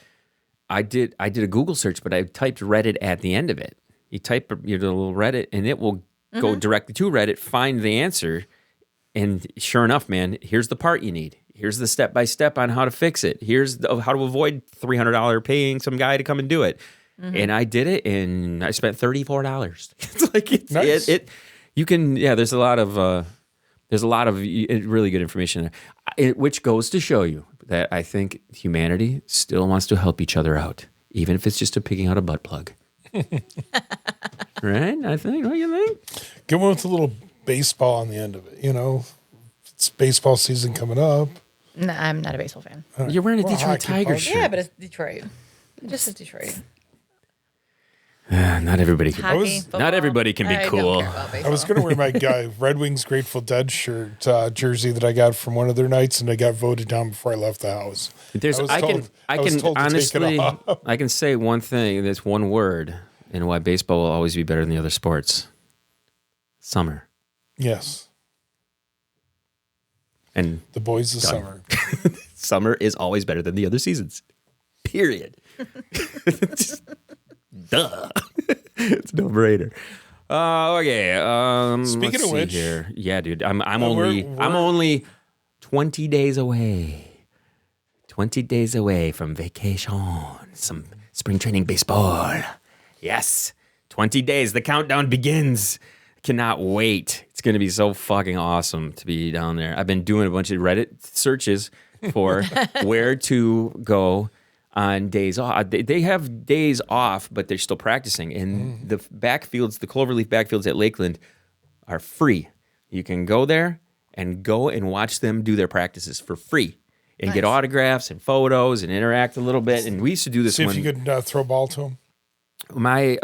I did a Google search, but I typed Reddit at the end of it. You type your little Reddit, and it will go directly to Reddit, find the answer, and sure enough, man, here's the part you need. Here's the step-by-step on how to fix it. Here's how to avoid $300 paying some guy to come and do it. And I did it, and I spent $34. It's like nice. You can there's a lot of really good information there, which goes to show you that I think humanity still wants to help each other out, even if it's just picking out a butt plug. Right? I think. What do you think? Get one with a little baseball on the end of it. It's baseball season coming up. No, I'm not a baseball fan. You're wearing a Detroit Tigers shirt. Yeah, but it's Detroit. Just as Detroit. Not everybody can. Hockey, football. Not everybody can be cool. I was going to wear my Red Wings Grateful Dead shirt jersey that I got from one of their nights, and I got voted down before I left the house. I can honestly, I can say one thing. That's one word, and why baseball will always be better than the other sports. Summer. Yes. And the boys of summer. Summer is always better than the other seasons. Period. Duh. It's no brainer. Okay. Speaking of which, here. Yeah, dude. I'm only 20 days away. 20 days away from vacation. Some spring training baseball. Yes. 20 days. The countdown begins. Cannot wait. It's going to be so fucking awesome to be down there. I've been doing a bunch of Reddit searches for where to go on days off. They have days off, but they're still practicing. And the backfields, the cloverleaf backfields at Lakeland are free. You can go there and go and watch them do their practices for free and get autographs and photos and interact a little bit. And we used to do this. See if you could throw a ball to him. My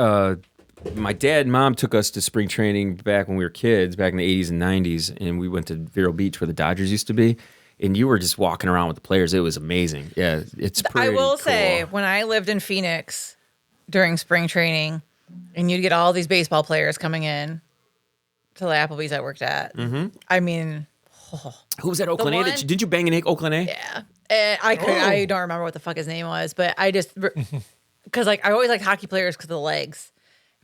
dad and mom took us to spring training back when we were kids, back in the 80s and 90s, and we went to Vero Beach where the Dodgers used to be. And you were just walking around with the players. It was amazing. Yeah, it's pretty I will cool. say, when I lived in Phoenix during spring training, and you'd get all these baseball players coming in to the Applebee's I worked at. I mean, Who was that Oakland A? one- Did you bang an Oakland A? yeah. I don't remember what the fuck his name was, but I just, because like I always liked hockey players because of the legs.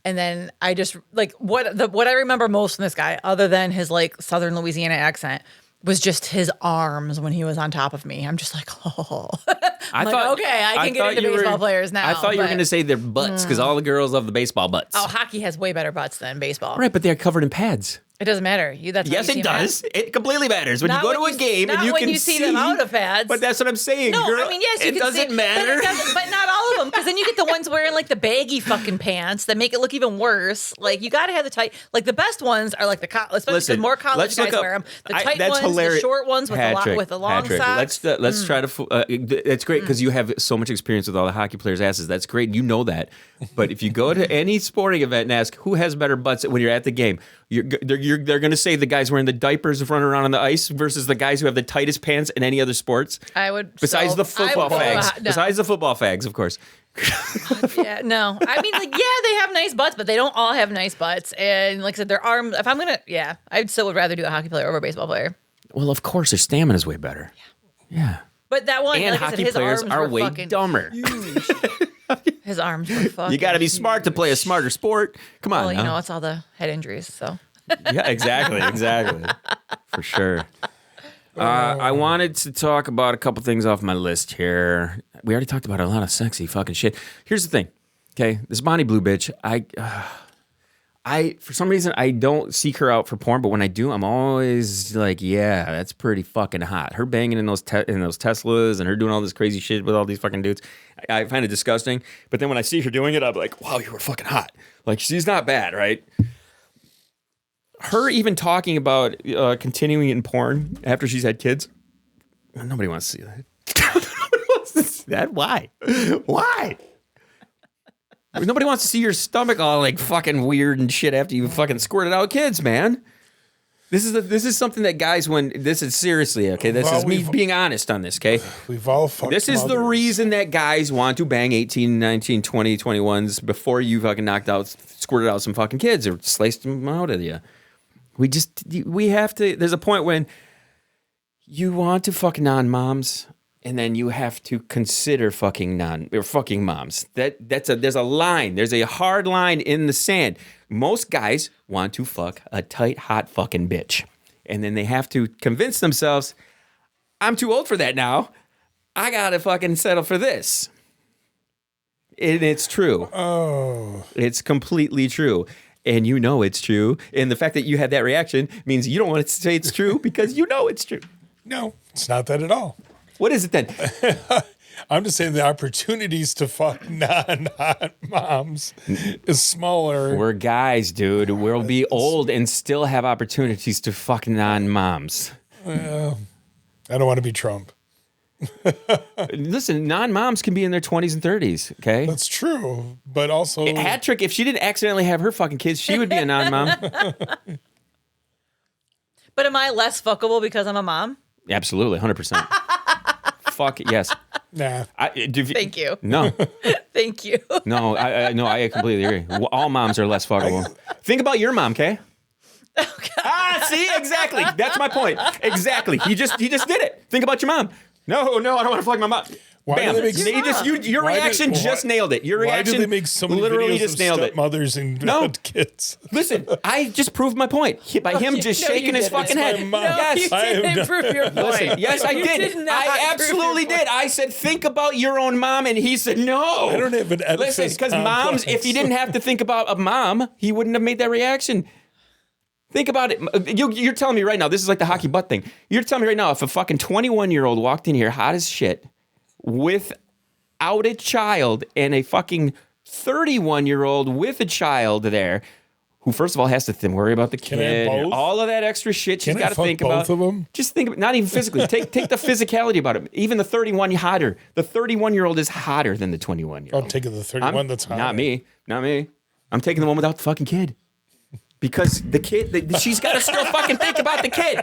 And then I just, like, what I remember most from this guy, other than his like Southern Louisiana accent, was just his arms when he was on top of me. I'm just like, oh. I thought I can get into baseball players now. I thought you were going to say their butts because all the girls love the baseball butts. Oh, hockey has way better butts than baseball. Right, but they're covered in pads. It doesn't matter. That's Yes, it does. It completely matters when you go to a game and you when can you see them out of pads. But that's what I'm saying. No, girl. I mean, yes, you it can doesn't see, matter. but not all of them, because then you get the ones wearing like the baggy fucking pants that make it look even worse. Like you got to have the tight. Like the best ones are like especially because more college guys wear them. The tight that's ones, hilarious. the short ones with the long socks. Let's try to. It's great because you have so much experience with all the hockey players' asses. That's great. You know that. But if you go to any sporting event and ask who has better butts when you're at the game, they're going to say the guys wearing the diapers running around on the ice versus the guys who have the tightest pants in any other sports. I would. Besides the football fags. No. Besides the football fags, of course. Yeah, no. I mean, like, yeah, they have nice butts, but they don't all have nice butts. And like I said, their arms. If I'm gonna, I still would rather do a hockey player over a baseball player. Well, of course, their stamina is way better. Yeah. But that one, And like hockey I said, his players arms are were way fucking dumber. huge. His arms were fucking. You got to be smart to play a smarter sport. Come on, Well, now. it's all the head injuries. So Yeah, exactly, for sure. I wanted to talk about a couple things off my list here. We already talked about a lot of sexy fucking shit. Here's the thing, okay? This Bonnie Blue bitch, I for some reason I don't seek her out for porn, but when I do, I'm always like, yeah, that's pretty fucking hot. Her banging in those Teslas and her doing all this crazy shit with all these fucking dudes, I find it disgusting. But then when I see her doing it, I'm like, wow, you were fucking hot. Like she's not bad, right? Her even talking about continuing in porn after she's had kids, nobody wants to see that. Nobody wants to see that. Why? Why? Nobody wants to see your stomach all like fucking weird and shit after you fucking squirted out kids, man. This is something that guys, this is seriously, okay? This is me being honest on this, okay? We've all fucked This is the mothers. reason that guys want to bang 18, 19, 20, 21s before you fucking squirted out some fucking kids or sliced them out of you. We have to, there's a point when you want to fuck non-moms and then you have to consider fucking moms. There's a line. There's a hard line in the sand. Most guys want to fuck a tight, hot fucking bitch. And then they have to convince themselves, I'm too old for that now. I gotta fucking settle for this. And it's true. Oh. It's completely true. And you know it's true. And the fact that you had that reaction means you don't want to say it's true because you know it's true. No, it's not that at all. What is it then? I'm just saying the opportunities to fuck non-hot moms is smaller. We're guys, dude. We'll be old and still have opportunities to fuck non-moms. I don't want to be Trump. Listen, non-moms can be in their 20s and 30s, okay? That's true, but also... Hat trick, if she didn't accidentally have her fucking kids, she would be a non-mom. But am I less fuckable because I'm a mom? Absolutely, 100%. Fuck, yes. Nah. Thank you. No. Thank you. No, I completely agree. All moms are less fuckable. Think about your mom, okay? See, exactly. That's my point. Exactly. He just did it. Think about your mom. No, I don't want to fuck my mom. Why Bam. do they make Your reaction just nailed it. Your reaction why do they make so many literally videos just of nailed it. stepmothers and No. kids? Listen, I just proved my point by him just No, shaking you his didn't. fucking It's head. my mom. No, Yes. you didn't prove your point. Listen, yes, I You did. not I prove absolutely your point. did. I said, think about your own mom, and he said, no. I don't have an Oedipus Listen, because moms, complex. if he didn't have to think about a mom, he wouldn't have made that reaction. Think about it. You're telling me right now, this is like the hockey butt thing. You're telling me right now, if a fucking 21-year-old walked in here hot as shit without a child and a fucking 31-year-old with a child there, who first of all has to worry about the Can I have kid, and both? all of that extra shit she's Can I got to fuck think both about. of them? Just think, not even physically. Take the physicality about it. Even the 31 hotter. The 31-year-old is hotter than the 21-year-old. I'm taking the 31 that's hot. Not me. I'm taking the one without the fucking kid. Because the kid, she's got to still fucking think about the kid.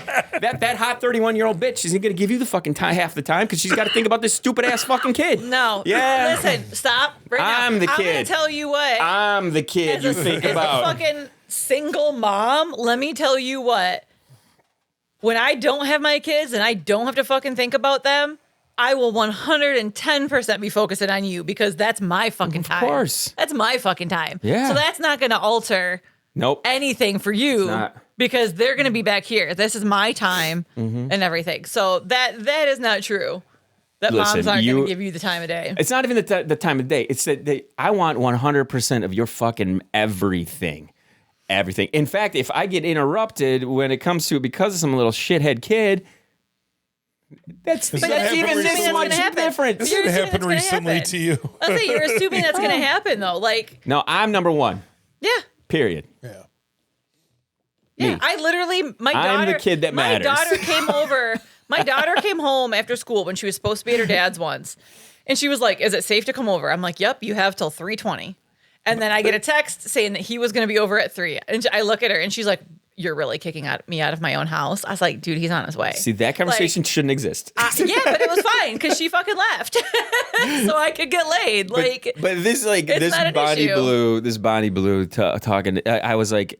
That hot 31-year-old bitch isn't going to give you the fucking time half the time because she's got to think about this stupid ass fucking kid. No. Yeah. Listen, stop. Right now. I'm the I'm kid. going to tell you what. I'm the kid you think as about. a fucking single mom, let me tell you what. When I don't have my kids and I don't have to fucking think about them, I will 110% be focusing on you because that's my fucking time. Of course. That's my fucking time. Yeah. So that's not going to alter Nope. anything for you not. because they're going to be back here. This is my time and everything. So that is not true. That Listen, moms aren't going to give you the time of day. It's not even the time of day. It's that I want 100% of your fucking everything. Everything. In fact, if I get interrupted when it comes to because of some little shithead kid, that's even this much different. This didn't happen recently to you. I'll say you're assuming that's going to happen though. Like, No, I'm number one. yeah. Period. Yeah. Yeah, Me. I literally, my I'm daughter. the kid that matters. My daughter came over. My daughter came home after school when she was supposed to be at her dad's once, and she was like, "Is it safe to come over?" I'm like, "Yep, you have till 3:20." And then I get a text saying that he was going to be over at 3, and I look at her, and she's like, "You're really kicking me out of my own house?" I was like, "Dude, he's on his way." See, that conversation shouldn't exist. Yeah, but it was fine because she fucking left, so I could get laid. Like, But this it's this not an Bonnie issue. Blue, talking. I was like,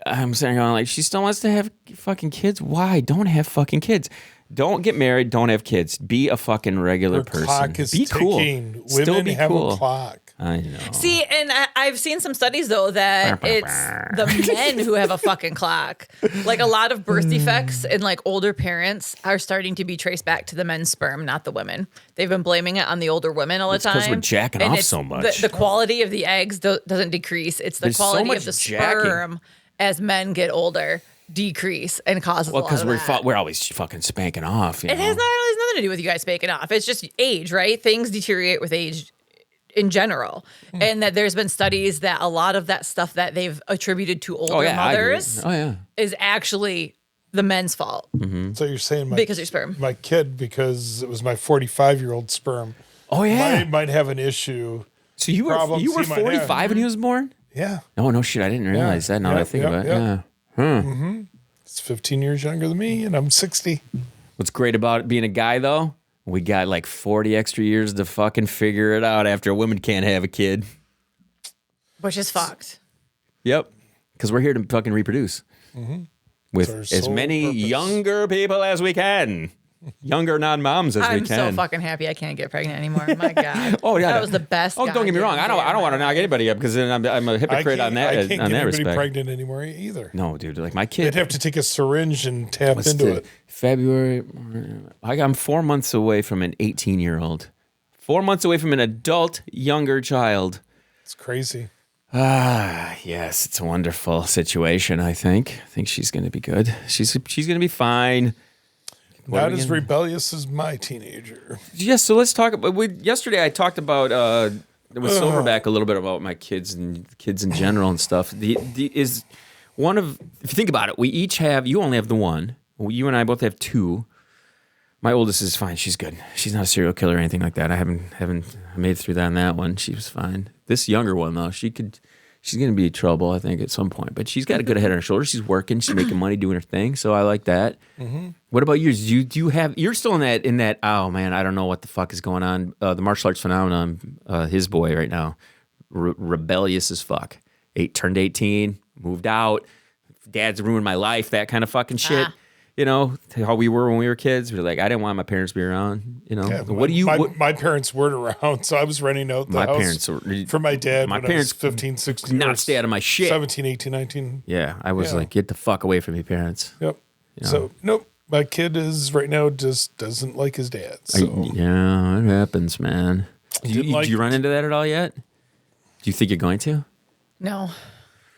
I'm saying like she still wants to have fucking kids. Why? Don't have fucking kids. Don't get married. Don't have kids. Be a fucking regular Her person. clock is Be cool. ticking. Still Women be have cool. a clock. I know. See, and I've seen some studies though that it's the men who have a fucking clock. Like a lot of birth defects in like older parents are starting to be traced back to the men's sperm, not the women. They've been blaming it on the older women all the time. because we're jacking And off it's so much. The quality of the eggs doesn't decrease. It's the There's so quality much of the jacking. sperm as men get older decrease and causes Well, a lot of that. we're always fucking spanking off. You It know? has nothing to do with you guys spanking off. It's just age, right? Things deteriorate with age in general. And that there's been studies that a lot of that stuff that they've attributed to older I agree. mothers Oh yeah. is actually the men's fault So you're saying because your sperm. my kid, because it was my 45-year-old sperm, Oh yeah. might have an issue. So you were problems he might have. 45 when he was born? Yeah. Oh no shit! I didn't realize that. Now that I think about it. Yeah. It's 15 years younger than me, and I'm 60. What's great about being a guy though? We got like 40 extra years to fucking figure it out after a woman can't have a kid. Which is fucked. Yep. Because we're here to fucking reproduce with It's our as sole many purpose. younger people as we can. Younger non-moms as we I'm can. so fucking happy I can't get pregnant anymore. My God. Oh yeah, That was the best. Oh, don't get me wrong. I don't want to knock anybody up because then I'm a hypocrite on that I can't get on that anybody respect. pregnant anymore either. No, dude. Like my They'd kid. have to take a syringe and tap What's into the- it. February. I'm 4 months away from an 18-year-old. 4 months away from an adult younger child. It's crazy. Ah, yes, it's a wonderful situation. I think she's going to be good. She's going to be fine. What are Not we as gonna- rebellious as my teenager. Yes, so let's talk about. Yesterday, I talked about with Silverback a little bit about my kids and kids in general and stuff. Is one of, if you think about it, we each have. You only have the one. You and I both have two. My oldest is fine. She's good. She's not a serial killer or anything like that. I haven't made it through that on that one. She was fine. This younger one though, she's gonna be in trouble, I think, at some point. But she's got a good head on her shoulders. She's working. She's making money, doing her thing. So I like that. What about yours? Do you have? You're still in that. Oh man, I don't know what the fuck is going on. The martial arts phenomenon. His boy right now, rebellious as fuck. Turned 18, moved out. Dad's ruined my life. That kind of fucking shit. You know how we were when we were kids. We were like, I didn't want my parents to be around. You know, Yeah, what do you? My parents weren't around, so I was renting out the My house parents were- for my dad. my when parents I was 15, 16, not or stay out of my shit. 17, 18, 19. Yeah, I was Yeah. like, get the fuck away from me, parents. Yep. know. So nope, my kid is right now just doesn't like his dad. So Yeah, it happens, man. Do Didn't you, like- do you run into that at all yet? Do you think you're going to? No.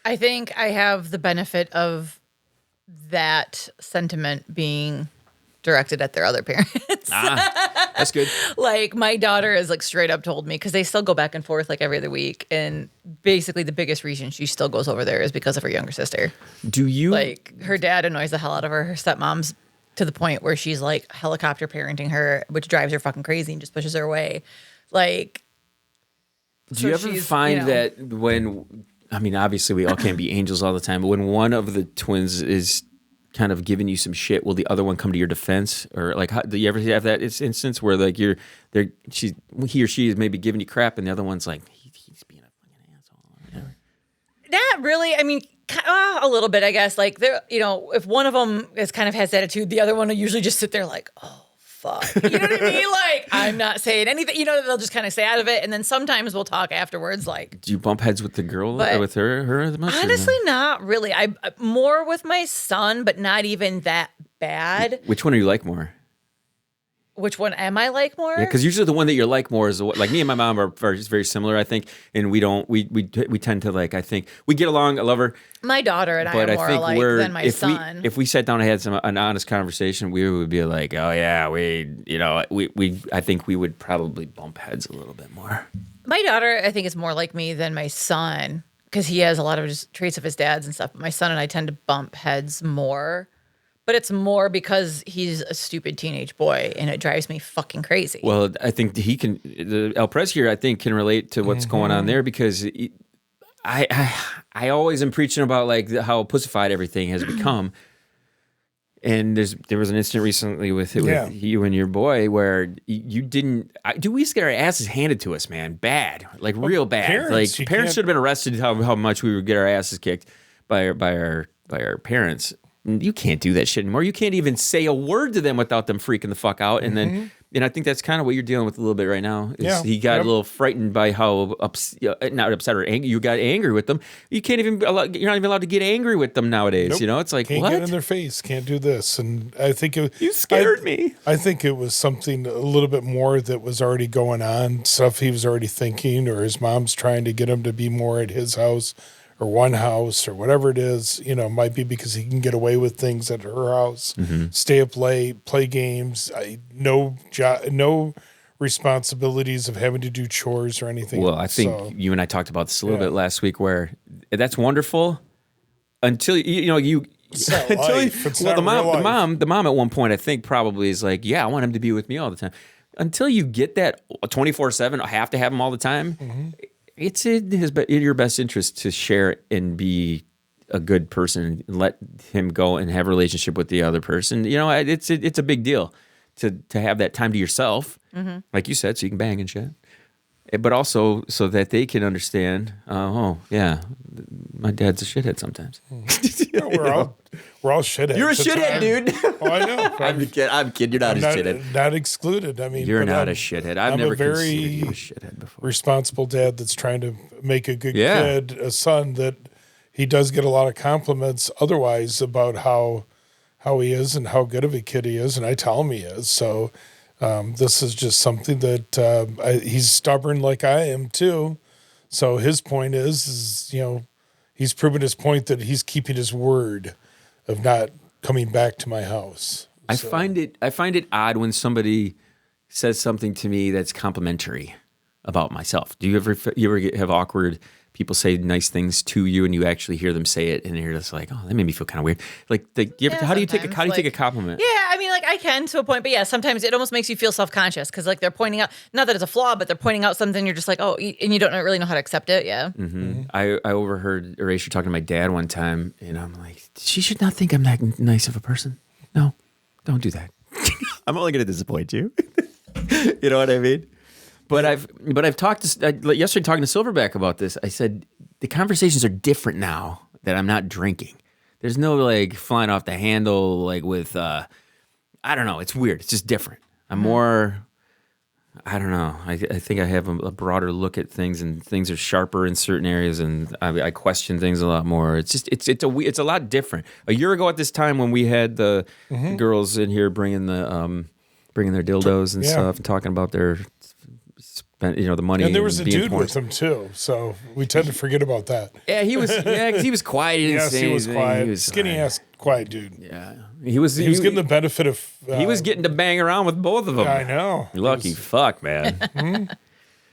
I think I have the benefit of that sentiment being directed at their other parents. That's good. Like my daughter is like straight up told me, because they still go back and forth like every other week, and basically the biggest reason she still goes over there is because of her younger sister. Do you Like her dad annoys the hell out of her. Her stepmom's to the point where she's like helicopter parenting her, which drives her fucking crazy and just pushes her away. Like, Do you ever find that when, I mean, obviously we all can't be angels all the time, but when one of the twins is kind of giving you some shit, will the other one come to your defense? Or like, do you ever have that instance where like he or she is maybe giving you crap and the other one's like, he's being a fucking asshole? Whatever. Not really. I mean, a little bit, I guess. Like, if one of them kind of has attitude, the other one will usually just sit there like, oh, fuck. You know what I mean? Like, I'm not saying anything. They'll just kind of stay out of it. And then sometimes we'll talk afterwards. Like, do you bump heads with the girl, with her the most? Honestly, not really. I more with my son, but not even that bad. Which one do you like more? Which one am I like more? Yeah, because usually the one that you're like more is like me and my mom are very similar, I think, and we tend to like, I think we get along. I love her. My daughter and I are more alike than my son. If we sat down and had an honest conversation, we would be like, oh yeah, I think we would probably bump heads a little bit more. My daughter, I think, is more like me than my son because he has a lot of just traits of his dad's and stuff. But my son and I tend to bump heads more. But it's more because he's a stupid teenage boy, and it drives me fucking crazy. Well, I think the El Pres here, I think, can relate to what's going on there because I always am preaching about like how pussified everything has become. And there was an incident recently with you and your boy where you didn't. We used to get our asses handed to us, man, bad, like real bad. Parents should have been arrested. How much we would get our asses kicked by our parents. You can't do that shit anymore. You can't even say a word to them without them freaking the fuck out. And then, I think that's kind of what you're dealing with a little bit right now. He got a little frightened by how not upset or angry. You got angry with them. You can't even. You're not even allowed to get angry with them nowadays. Nope. It's like can't what? get in their face. Can't do this. And I think you scared me. I think it was something a little bit more that was already going on. Stuff he was already thinking, or his mom's trying to get him to be more at his house. Or one house or whatever it is, might be because he can get away with things at her house, stay up late, play games, no responsibilities of having to do chores or anything. Well, I think you and I talked about this a little bit last week where that's wonderful until, the mom at one point, I think probably is like, yeah, I want him to be with me all the time. Until you get that 24/7, I have to have him all the time. It's in your best interest to share and be a good person and let him go and have a relationship with the other person. It's a big deal to have that time to yourself, like you said, so you can bang and shit. But also so that they can understand, oh yeah, my dad's a shithead sometimes. Yeah, we're all shitheads. You're a shithead, dude. Oh, I know. I'm kidding. You're not a shithead. Not excluded. I mean, you're not a shithead. I've never considered you a shithead before. Responsible dad that's trying to make a good kid, a son that he does get a lot of compliments otherwise about how he is and how good of a kid he is, and I tell him he is. So this is just something that he's stubborn like I am too. So his point is he's proven his point that he's keeping his word of not coming back to my house. I find it odd when somebody says something to me that's complimentary about myself. Do you ever have awkward people say nice things to you and you actually hear them say it and you're just like, oh, that made me feel kind of weird. How do you take a compliment? Yeah, I mean, like I can to a point, but yeah, sometimes it almost makes you feel self-conscious because like they're pointing out, not that it's a flaw, but they're pointing out something. You're just like, oh, and you don't really know how to accept it. Yeah. I overheard Erasure talking to my dad one time, and I'm like, she should not think I'm that nice of a person. No, don't do that. I'm only going to disappoint you. You know what I mean? But I've talked to yesterday talking to Silverback about this. I said the conversations are different now that I'm not drinking. There's no like flying off the handle like with I don't know. It's weird. It's just different. I'm more. I don't know. I think I have a broader look at things, and things are sharper in certain areas, and I question things a lot more. It's just it's a lot different. A year ago at this time when we had the girls in here bringing their dildos and stuff and talking about their spent, the money. And there was a being dude porn. with him too, so we tend to forget about that. Yeah, he was. Yeah, because he was quiet. He didn't Yes, say he was anything. quiet, He was skinny ass, quiet dude. Yeah, he was. He was getting the benefit of. He was getting to bang around with both of them. I know. Lucky fuck, man.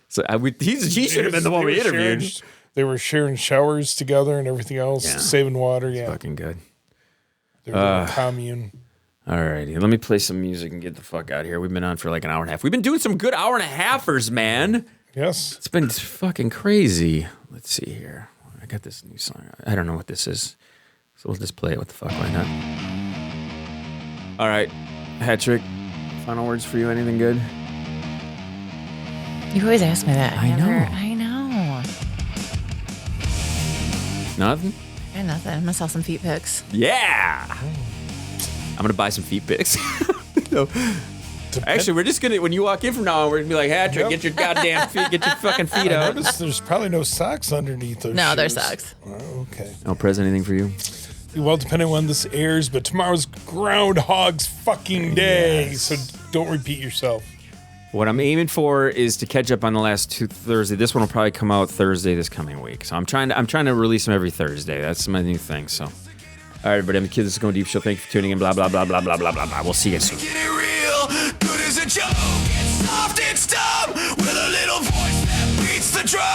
So he should have been the one we interviewed. They were sharing showers together and everything else, Yeah. saving water. Yeah, Fucking good. they were doing a commune. All righty, let me play some music and get the fuck out of here. We've been on for like an hour and a half. We've been doing some good hour and a halfers, man. Yes. It's been fucking crazy. Let's see here. I got this new song. I don't know what this is, so we'll just play it. What the fuck? Why not? All right, Hat-trick. Final words for you? Anything good? You always ask me that. I know. I know. Nothing. I got nothing. I'm gonna sell some feet pics. Yeah. I'm gonna buy some feet pics. No. Actually, we're just gonna, when you walk in from now on, we're gonna be like, Hat-trick, get your goddamn feet, get your fucking feet I out. noticed there's probably no socks underneath those. No, there's shoes. socks. Oh, okay. No present, anything for you? Well, depending on when this airs, but tomorrow's Groundhog's fucking day, so don't repeat yourself. What I'm aiming for is to catch up on the last 2 Thursday. This one will probably come out Thursday this coming week. So I'm trying to release them every Thursday. That's my new thing. So, all right, everybody, I'm the kid. This is Going Deep Show. Thank you for tuning in. Blah blah blah blah blah blah blah blah. We'll see you soon. Get it real, good as a joke. It's soft, it's dumb, with a little voice that beats the drum.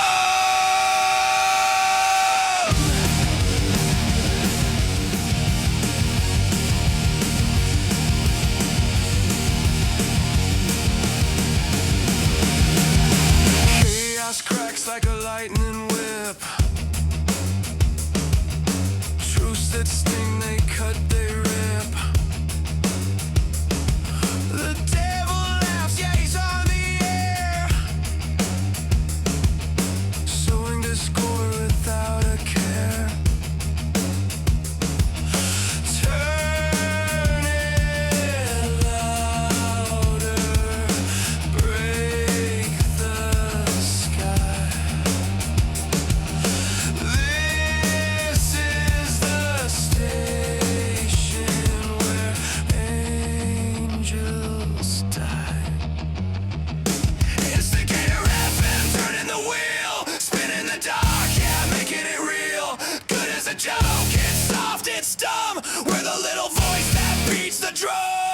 Chaos cracks like a lightning whip. Truths that sting, they cut, they rip. The devil laughs, yeah, he's on the air. Sowing discord without a care. Turn it louder, break the sky. This is the station where angels die. Instigator FM, turning the wheel, spinning the dark, yeah, making it real. Good as a joke, it's soft, it's dumb, we're the little voice that beats the drum.